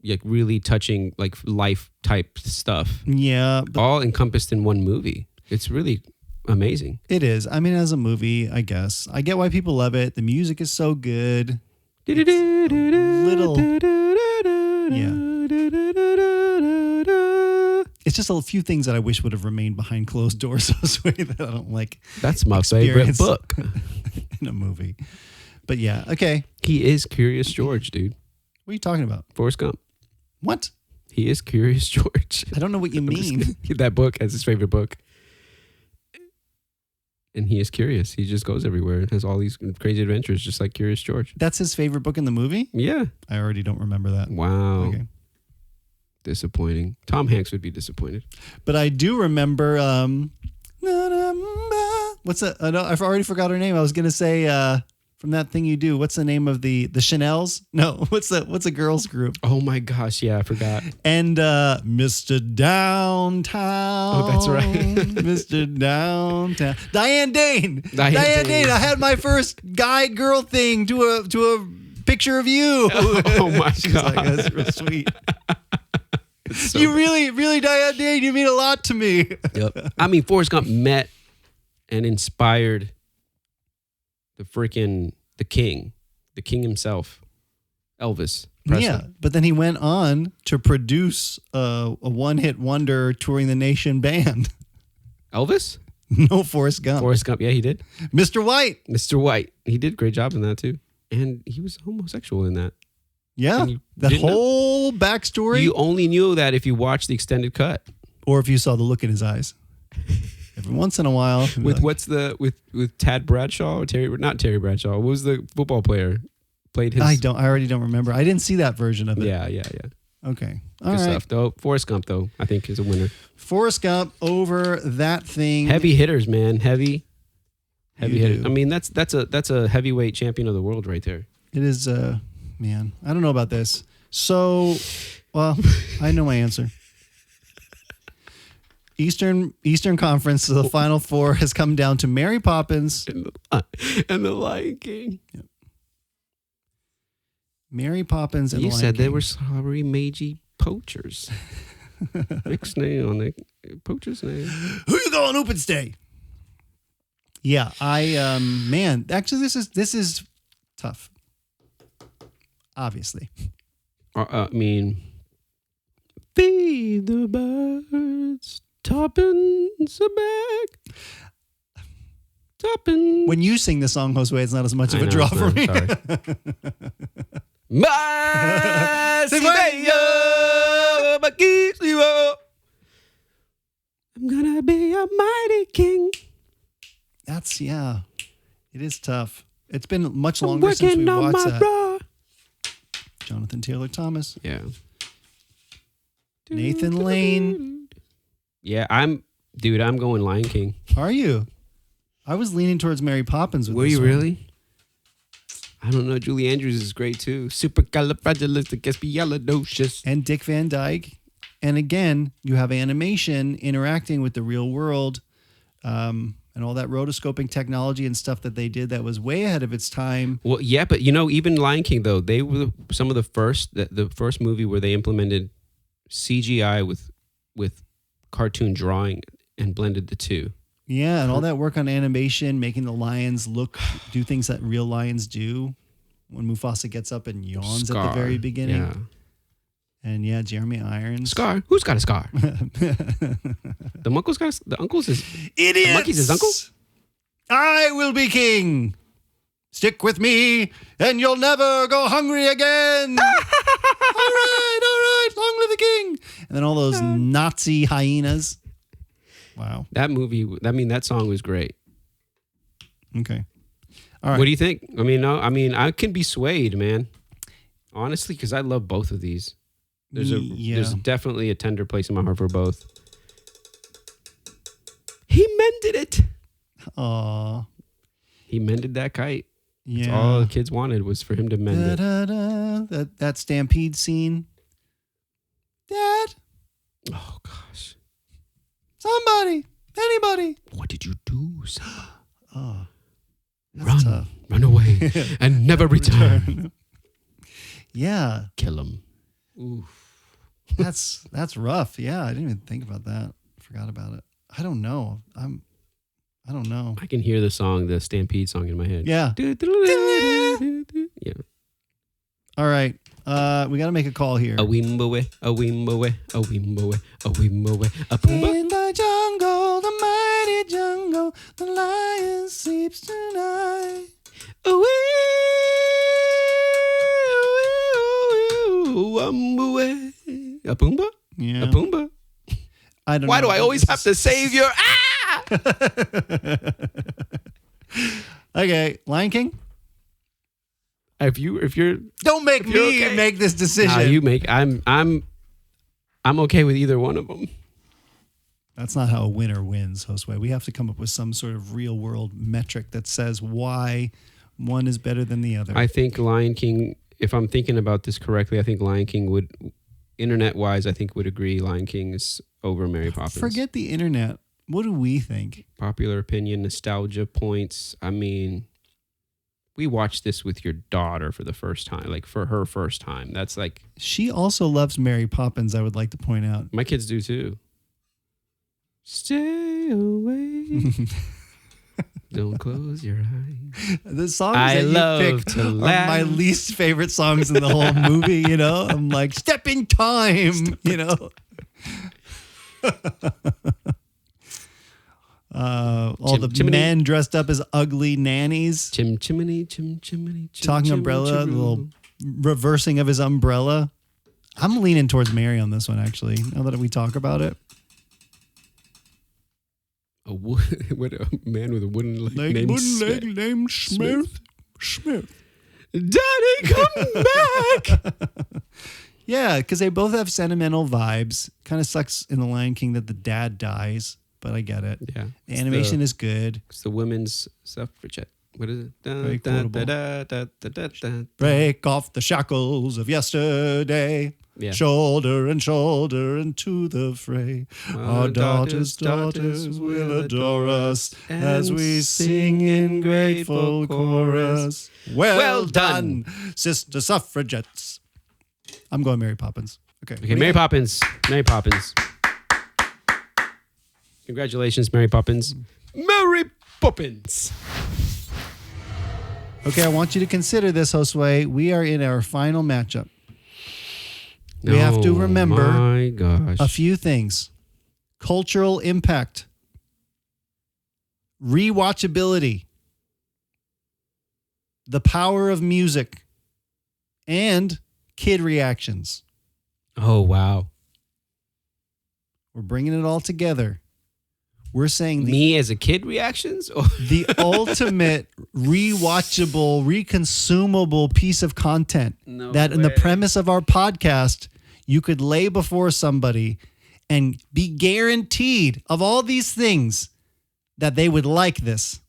like really touching like life type stuff, Yeah, but all encompassed in one movie. It's really amazing. it is. I mean, as a movie, I guess. I get why people love it. The music is so good. It's just a few things that I wish would have remained behind closed doors that I don't like That's my favorite experience book. in a movie. But yeah, okay. He is Curious George, dude. What are you talking about? Forrest Gump. What? He is Curious George. I don't know what you mean. That book as his favorite book. And he is curious. He just goes everywhere and has all these crazy adventures, just like Curious George. That's his favorite book in the movie? Yeah. I already don't remember that. Wow. Okay. Disappointing. Tom Hanks would be disappointed. But I do remember what's that? No, I've already forgot her name. I was gonna say from That Thing You Do. What's the name of the Chanels? No, what's a girls group? Oh my gosh, yeah, I forgot. And Mr. Downtown. Oh, that's right. Mr. Downtown. Diane Dane. Diane Dane. I had my first guy-girl thing to a picture of you. Oh my She's god. like, that's real sweet. So You really, Diane Dane, you mean a lot to me. Yep. I mean, Forrest Gump met and inspired the king himself, Elvis Presley. Yeah, but then he went on to produce a one-hit wonder touring the nation band. Elvis? No, Forrest Gump. Forrest Gump. Yeah, he did. Mr. White. Mr. White. He did a great job in that too. And he was homosexual in that. Yeah, that whole backstory. You only knew that if you watched the extended cut. Or if you saw the look in his eyes. Every once in a while. With Tad Bradshaw or not Terry Bradshaw. What was the football player? Played his. I already don't remember. I didn't see that version of it. Yeah. Okay. All right. Stuff. Though Forrest Gump, though, I think is a winner. Forrest Gump over That Thing. Heavy hitters, man. Heavy hitters. I mean, that's a heavyweight champion of the world right there. It is. Man, I don't know about this. So, well, I know my answer. Eastern Conference, the Final Four has come down to Mary Poppins and the Lion King. Yep. Mary Poppins and the Lion King. You said they were sorry, Meiji poachers. Mixed name on the poacher's name. Who you going open stay? Yeah, man, actually this is tough. Obviously. I mean, feed the birds, toppins are back. Toppins. When you sing the song, Josue, it's not as much of a draw for me. Sorry. I'm gonna be a mighty king. That's, yeah. It is tough. It's been much longer since we watched that. Bra. Jonathan Taylor Thomas. Yeah. Nathan Lane. Yeah, I'm going Lion King. Are you? I was leaning towards Mary Poppins with Were this you one. really? I don't know. Julie Andrews is great too. Supercalifragilisticexpialidocious. And Dick Van Dyke. And again, you have animation interacting with the real world, and all that rotoscoping technology and stuff that they did that was way ahead of its time. Well, yeah, but even Lion King though, they were some of the first movie where they implemented CGI with cartoon drawing and blended the two. Yeah, and all that work on animation, making the lions do things that real lions do. When Mufasa gets up and yawns at the very beginning. Yeah. And yeah, Jeremy Irons. Scar? Who's got a scar? The uncle's his Idiots! The monkey's his uncle? I will be king. Stick with me and you'll never go hungry again. all right, long live the king. And then all those Nazi hyenas. Wow. That song was great. Okay. All right. What do you think? I can be swayed, man. Honestly, because I love both of these. There's definitely a tender place in my heart for both. He mended it. Aw. He mended that kite. Yeah. That's all the kids wanted was for him to mend it. That stampede scene. Dad. Oh, gosh. Somebody. Anybody. What did you do, son? Oh. Run away and never return. Yeah. Kill him. Oof. That's rough. Yeah, I didn't even think about that. Forgot about it. I don't know. I don't know. I can hear the Stampede song in my head. Yeah. Yeah. All right. We got to make a call here. A wimbowe, a wimbowe, a wimbowe, a wimbowe, a pumbaa. In the jungle, the mighty jungle, the lion sleeps tonight. A wimbowe, a pumbaa, Yeah. a pumbaa. I don't know. Why do I always have to save your Okay, Lion King. If you're Don't make me okay. make this decision. Nah, you make. I'm okay with either one of them. That's not how a winner wins, Josue. We have to come up with some sort of real world metric that says why one is better than the other. I think Lion King, if I'm thinking about this correctly, I think Lion King would, internet-wise, I think would agree Lion King is over Mary Poppins. Forget the internet. What do we think? Popular opinion, nostalgia points. I mean, we watched this with your daughter for the first time, like for her first time. That's like... She also loves Mary Poppins, I would like to point out. My kids do too. Stay away. Don't close your eyes. The songs I that love you pick to are laugh. my least favorite songs in the whole movie, you know? I'm like, step in time, you know? All the Chimney. men dressed up as ugly nannies. Chimney. Talking umbrella, the little reversing of his umbrella. I'm leaning towards Mary on this one, actually, now that we talk about it. What a man with a wooden leg named Smith. named Smith. Daddy, come back. Yeah, because they both have sentimental vibes. Kind of sucks in The Lion King that the dad dies, but I get it. Yeah. The animation is good. It's the women's suffragette. What is it? Very quotable. Break off the shackles of yesterday. Yeah. Shoulder and shoulder into the fray. Our daughters will adore us as we sing in grateful chorus. Well done, sister suffragettes. I'm going Mary Poppins. Okay, Mary Poppins. Mary Poppins. Congratulations, Mary Poppins. Mary Poppins. Okay, I want you to consider this, Josue. We are in our final matchup. We have to remember my gosh. a few things. Cultural impact. Rewatchability. The power of music. And kid reactions. Oh, wow. We're bringing it all together. We're saying Me as a kid reactions? Or the ultimate rewatchable, reconsumable piece of content that in the premise of our podcast, you could lay before somebody and be guaranteed of all these things that they would like this.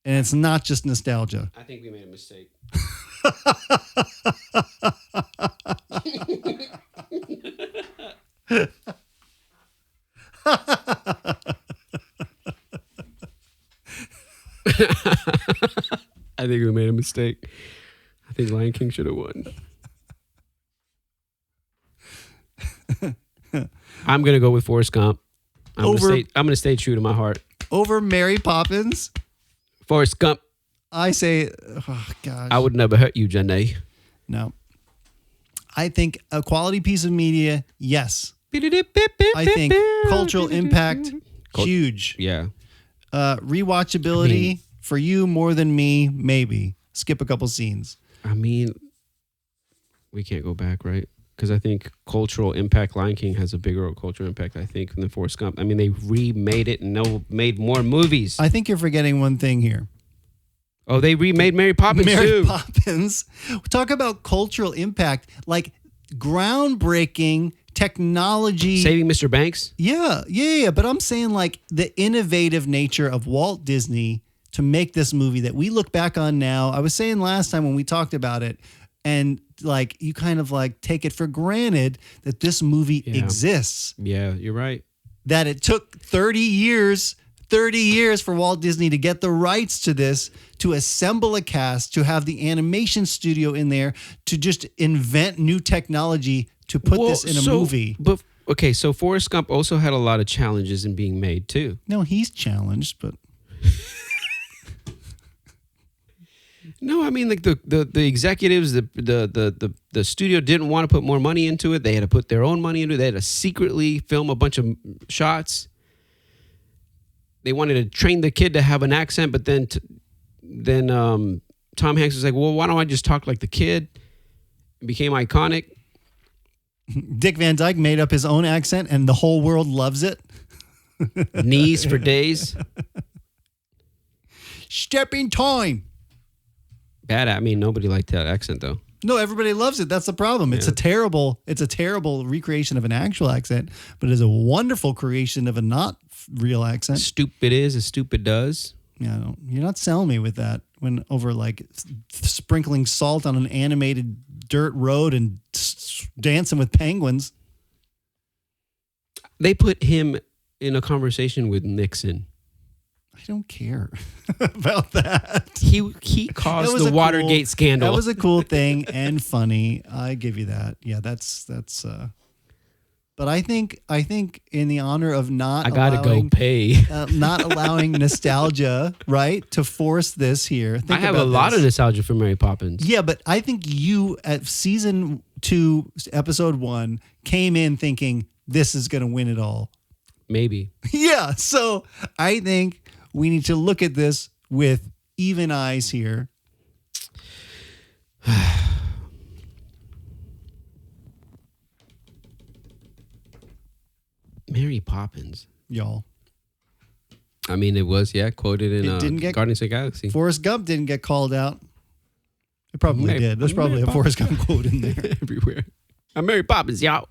And it's not just nostalgia. I think we made a mistake. I think we made a mistake. I think Lion King should have won. I'm going to go with Forrest Gump. I'm going to stay true to my heart. Over Mary Poppins, Forrest Gump. I say, oh gosh. I would never hurt you, Janae. No. I think a quality piece of media, yes. I think cultural impact, huge. Yeah. Rewatchability for you more than me, maybe. Skip a couple scenes. I mean, we can't go back, right? Because I think cultural impact, Lion King has a bigger cultural impact, I think, than Forrest Gump. I mean, they remade it and made more movies. I think you're forgetting one thing here. Oh, they remade Mary Poppins Mary too. Poppins. Talk about cultural impact, like groundbreaking technology. Saving Mr. Banks? Yeah. But I'm saying like the innovative nature of Walt Disney to make this movie that we look back on now. I was saying last time when we talked about it, and like you kind of like take it for granted that this movie exists. Yeah, you're right. That it took 30 years for Walt Disney to get the rights to this, to assemble a cast, to have the animation studio in there, to just invent new technology to put this in a movie. But okay, so Forrest Gump also had a lot of challenges in being made too. No, he's challenged, but no, I mean like the executives, the studio didn't want to put more money into it. They had to put their own money into it. They had to secretly film a bunch of shots. They wanted to train the kid to have an accent, but then Tom Hanks was like, well, why don't I just talk like the kid? It became iconic. Dick Van Dyke made up his own accent and the whole world loves it. Knees for days. Step in time. Bad. I mean, nobody liked that accent though. No, everybody loves it. That's the problem. It's a terrible recreation of an actual accent, but it is a wonderful creation of a not real accent. Stupid is as stupid does. Yeah, you're not selling me with that when over like sprinkling salt on an animated dirt road and dancing with penguins. They put him in a conversation with Nixon. I don't care about that. He caused the Watergate scandal. That was a cool thing and funny. I give you that. Yeah, that's But I think in the honor of not I gotta allowing, go pay. not allowing nostalgia, right, to force this here. I have a lot of nostalgia for Mary Poppins. Yeah, but I think you at season 2, episode 1, came in thinking this is going to win it all. Maybe. Yeah, so I think we need to look at this with even eyes here. Mary Poppins. Y'all. I mean, it was, quoted in Guardians of the Galaxy. Forrest Gump didn't get called out. It probably did. There's probably a Forrest Gump quote in there. Everywhere. I'm Mary Poppins, y'all.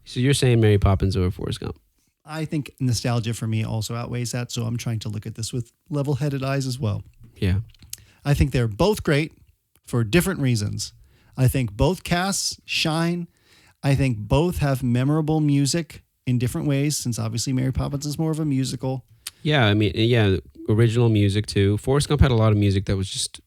So you're saying Mary Poppins over Forrest Gump? I think nostalgia for me also outweighs that, so I'm trying to look at this with level-headed eyes as well. Yeah. I think they're both great for different reasons. I think both casts shine. I think both have memorable music in different ways, since obviously Mary Poppins is more of a musical. Yeah, I mean, original music too. Forrest Gump had a lot of music that was just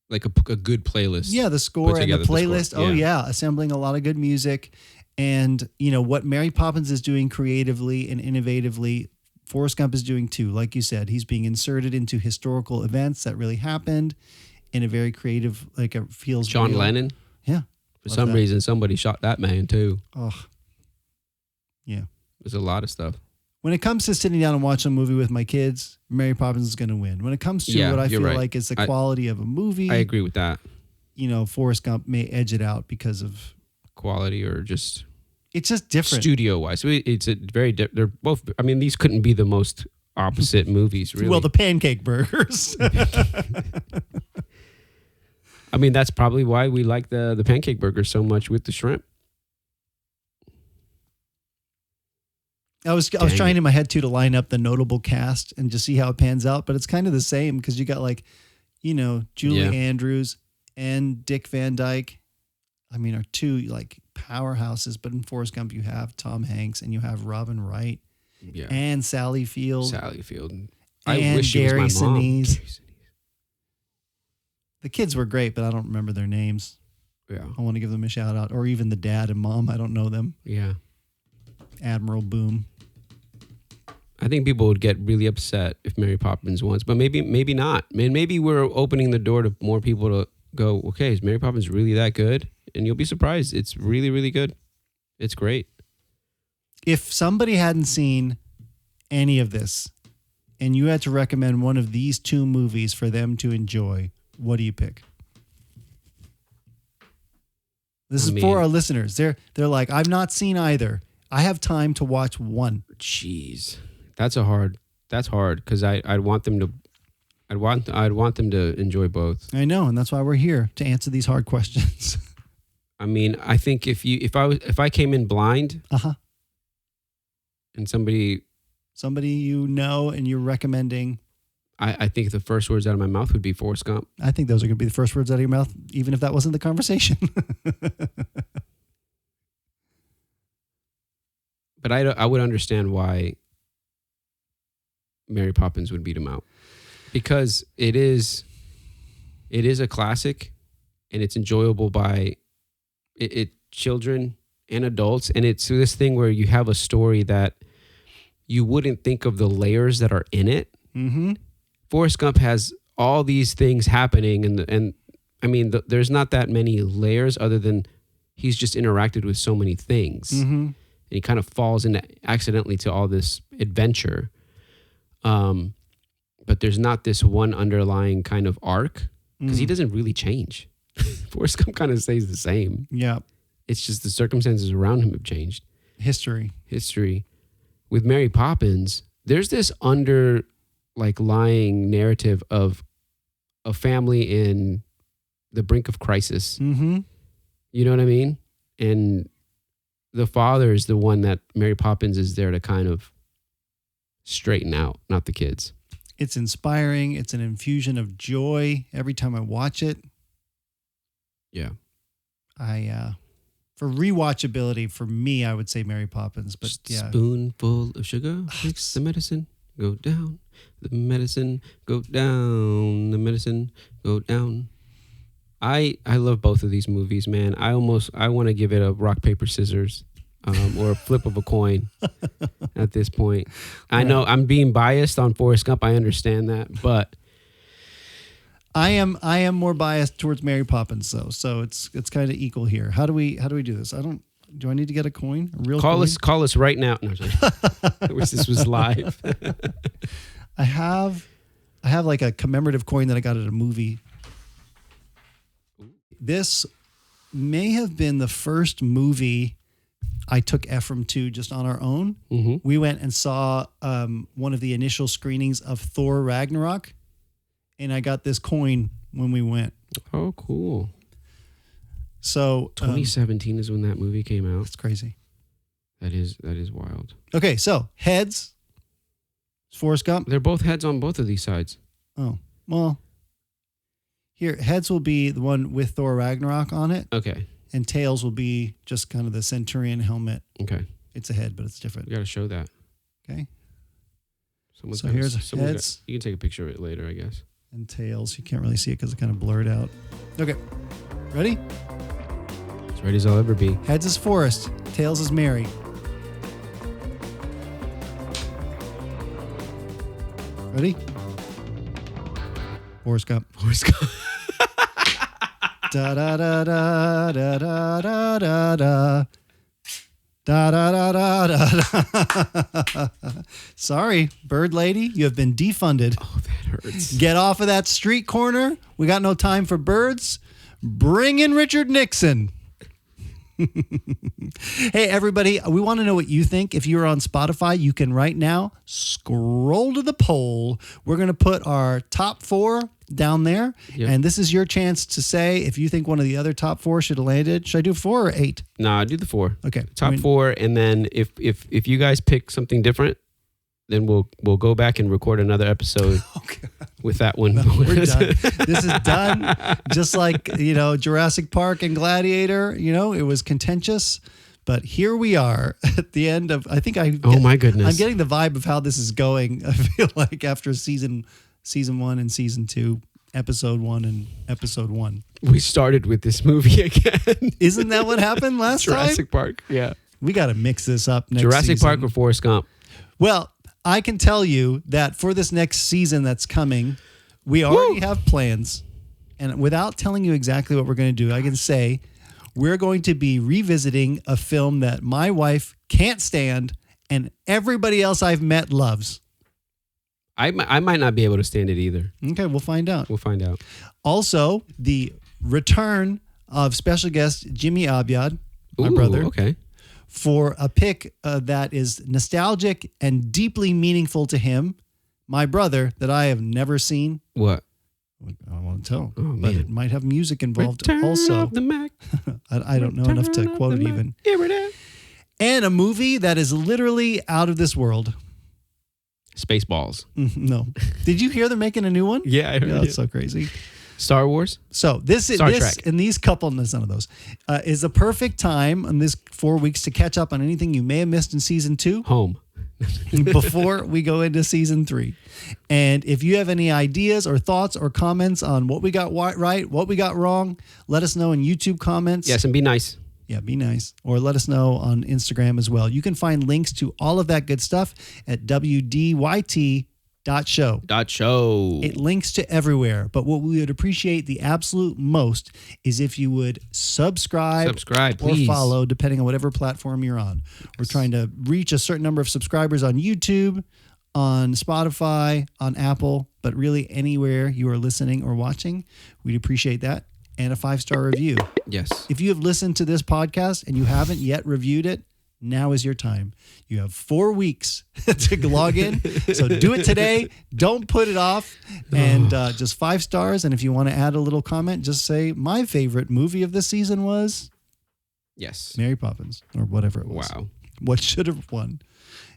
like a good playlist. Yeah, the score and the playlist. Oh yeah, assembling a lot of good music. And, what Mary Poppins is doing creatively and innovatively, Forrest Gump is doing too. Like you said, he's being inserted into historical events that really happened in a very creative, like it feels John real. Lennon. Yeah. For some reason, somebody shot that man too. Oh, yeah. There's a lot of stuff. When it comes to sitting down and watching a movie with my kids, Mary Poppins is going to win. When it comes to what I feel like is the quality of a movie, I agree with that. Forrest Gump may edge it out because of quality or just... It's just different. Studio-wise. It's a very... They're both... I mean, these couldn't be the most opposite movies, really. Well, the pancake burgers. I mean, that's probably why we like the pancake burgers so much with the shrimp. I was trying in my head too to line up the notable cast and just see how it pans out, but it's kind of the same because you got Julie Andrews and Dick Van Dyke. I mean, are two powerhouses, but in Forrest Gump you have Tom Hanks and you have Robin Wright and Sally Field. I wish she was my mom. Sinise. The kids were great, but I don't remember their names. Yeah. I want to give them a shout out, or even the dad and mom. I don't know them. Yeah. Admiral Boom. I think people would get really upset if Mary Poppins wins, but maybe not. Man, maybe we're opening the door to more people to go, okay, is Mary Poppins really that good? And you'll be surprised. It's really, really good. It's great. If somebody hadn't seen any of this and you had to recommend one of these two movies for them to enjoy, what do you pick? This is for our listeners. They're like, I've not seen either. I have time to watch one. Jeez, that's hard because I'd want them to enjoy both. I know, and that's why we're here to answer these hard questions. I mean, I think if I came in blind, and somebody and you're recommending, I think the first words out of my mouth would be Forrest Gump. I think those are going to be the first words out of your mouth, even if that wasn't the conversation. But I would understand why Mary Poppins would beat him out, because it is a classic, and it's enjoyable by children and adults, and it's this thing where you have a story that you wouldn't think of the layers that are in it. Mm-hmm. Forrest Gump has all these things happening, and I mean, there's not that many layers other than he's just interacted with so many things. Mm-hmm. And he kind of falls into accidentally to all this adventure. But there's not this one underlying kind of arc because he doesn't really change. Forrest Gump kind of stays the same. Yeah. It's just the circumstances around him have changed. History. With Mary Poppins, there's this lying narrative of a family in the brink of crisis. Mm-hmm. You know what I mean? And the father is the one that Mary Poppins is there to kind of straighten out, not the kids. It's inspiring. It's an infusion of joy every time I watch it. Yeah. For rewatchability, for me, I would say Mary Poppins. But Spoonful of sugar makes the medicine go down. The medicine go down. The medicine go down. I love both of these movies, man. I want to give it a rock, paper, scissors. or a flip of a coin at this point. I know I'm being biased on Forrest Gump. I understand that, but I am more biased towards Mary Poppins though. So it's kind of equal here. How do we do this? Do I need to get a coin? A real coin? Call us right now. No, I wish this was live. I have like a commemorative coin that I got at a movie. This may have been the first movie I took Ephraim to just on our own. Mm-hmm. We went and saw one of the initial screenings of Thor Ragnarok, and I got this coin when we went. Oh, cool. So 2017 is when that movie came out. That's crazy. That is wild. Okay, so heads. Forrest Gump. They're both heads on both of these sides. Oh, well. Here, heads will be the one with Thor Ragnarok on it. Okay. And tails will be just kind of the Centurion helmet. Okay. It's a head, but it's different. We got to show that. Okay. Here's heads. You can take a picture of it later, I guess. And tails. You can't really see it because it's kind of blurred out. Okay. Ready? As ready as I'll ever be. Heads is Forrest. Tails is Mary. Ready? Forrest Gump. Forrest Gump. Da da da da da da da da da. Da da da da da. Sorry, bird lady, you have been defunded. Oh, that hurts. Get off of that street corner. We got no time for birds. Bring in Richard Nixon. Hey, everybody, we want to know what you think. If you're on Spotify, you can right now scroll to the poll. We're going to put our top 4 down there. Yep. And this is your chance to say if you think one of the other top 4 should have landed. Should I do 4 or 8? Nah, do the 4. Okay. Top 4. And then if you guys pick something different, then we'll go back and record another episode with that one. No, we're done. This is done. Just like, Jurassic Park and Gladiator, it was contentious. But here we are at the end of, oh my goodness. I'm getting the vibe of how this is going. I feel like after season 1 and season 2, episode 1 and episode 1. We started with this movie again. Isn't that what happened last time? Jurassic Park, yeah. We got to mix this up next Jurassic season. Park or Forrest Gump? Well, I can tell you that for this next season that's coming, we already have plans. And without telling you exactly what we're going to do, I can say we're going to be revisiting a film that my wife can't stand and everybody else I've met loves. I might not be able to stand it either. Okay, we'll find out. Also, the return of special guest Jimmy Abiad, my brother. Okay. For a pick that is nostalgic and deeply meaningful to him, my brother, that I have never seen. What? I won't tell. Oh, but it might have music involved Return also. Of the Mac. I don't know enough to quote it even. Here it is. And a movie that is literally out of this world. Spaceballs. No. Did you hear they're making a new one? Yeah, I heard it. That's so crazy. Star Wars? So Star Trek. And these couple, there's none of those, is the perfect time in this 4 weeks to catch up on anything you may have missed in season 2. Home. Before we go into season 3. And if you have any ideas or thoughts or comments on what we got right, what we got wrong, let us know in YouTube comments. Yes, and be nice. Yeah, be nice. Or let us know on Instagram as well. You can find links to all of that good stuff at wdyt.show. .show. It links to everywhere. But what we would appreciate the absolute most is if you would subscribe please. Or follow, depending on whatever platform you're on. Yes. We're trying to reach a certain number of subscribers on YouTube, on Spotify, on Apple, but really anywhere you are listening or watching. We'd appreciate that. And a 5-star review. Yes. If you have listened to this podcast and you haven't yet reviewed it, now is your time. You have 4 weeks to log in. So do it today. Don't put it off. And just 5 stars. And if you want to add a little comment, just say, my favorite movie of this season was... Yes. Mary Poppins, or whatever it was. Wow. What should have won.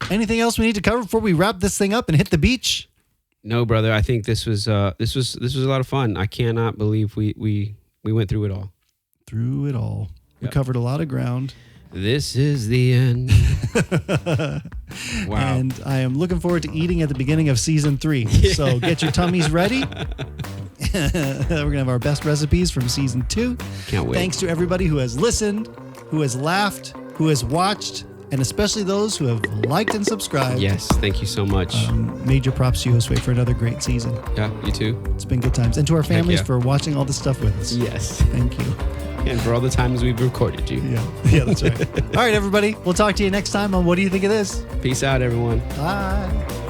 Anything else we need to cover before we wrap this thing up and hit the beach? No, brother. I think this was a lot of fun. I cannot believe we went through it all. Through it all. We covered a lot of ground. This is the end. Wow. And I am looking forward to eating at the beginning of season 3. Yeah. So get your tummies ready. We're going to have our best recipes from season 2. Can't wait. Thanks to everybody who has listened, who has laughed, who has watched, and especially those who have liked and subscribed. Yes, thank you so much. Major props to you, Josue, for another great season. Yeah, you too. It's been good times. And to our families yeah. for watching all this stuff with us. Yes. Thank you. And for all the times we've recorded you. Yeah, that's right. All right, everybody. We'll talk to you next time on What Do You Think of This? Peace out, everyone. Bye.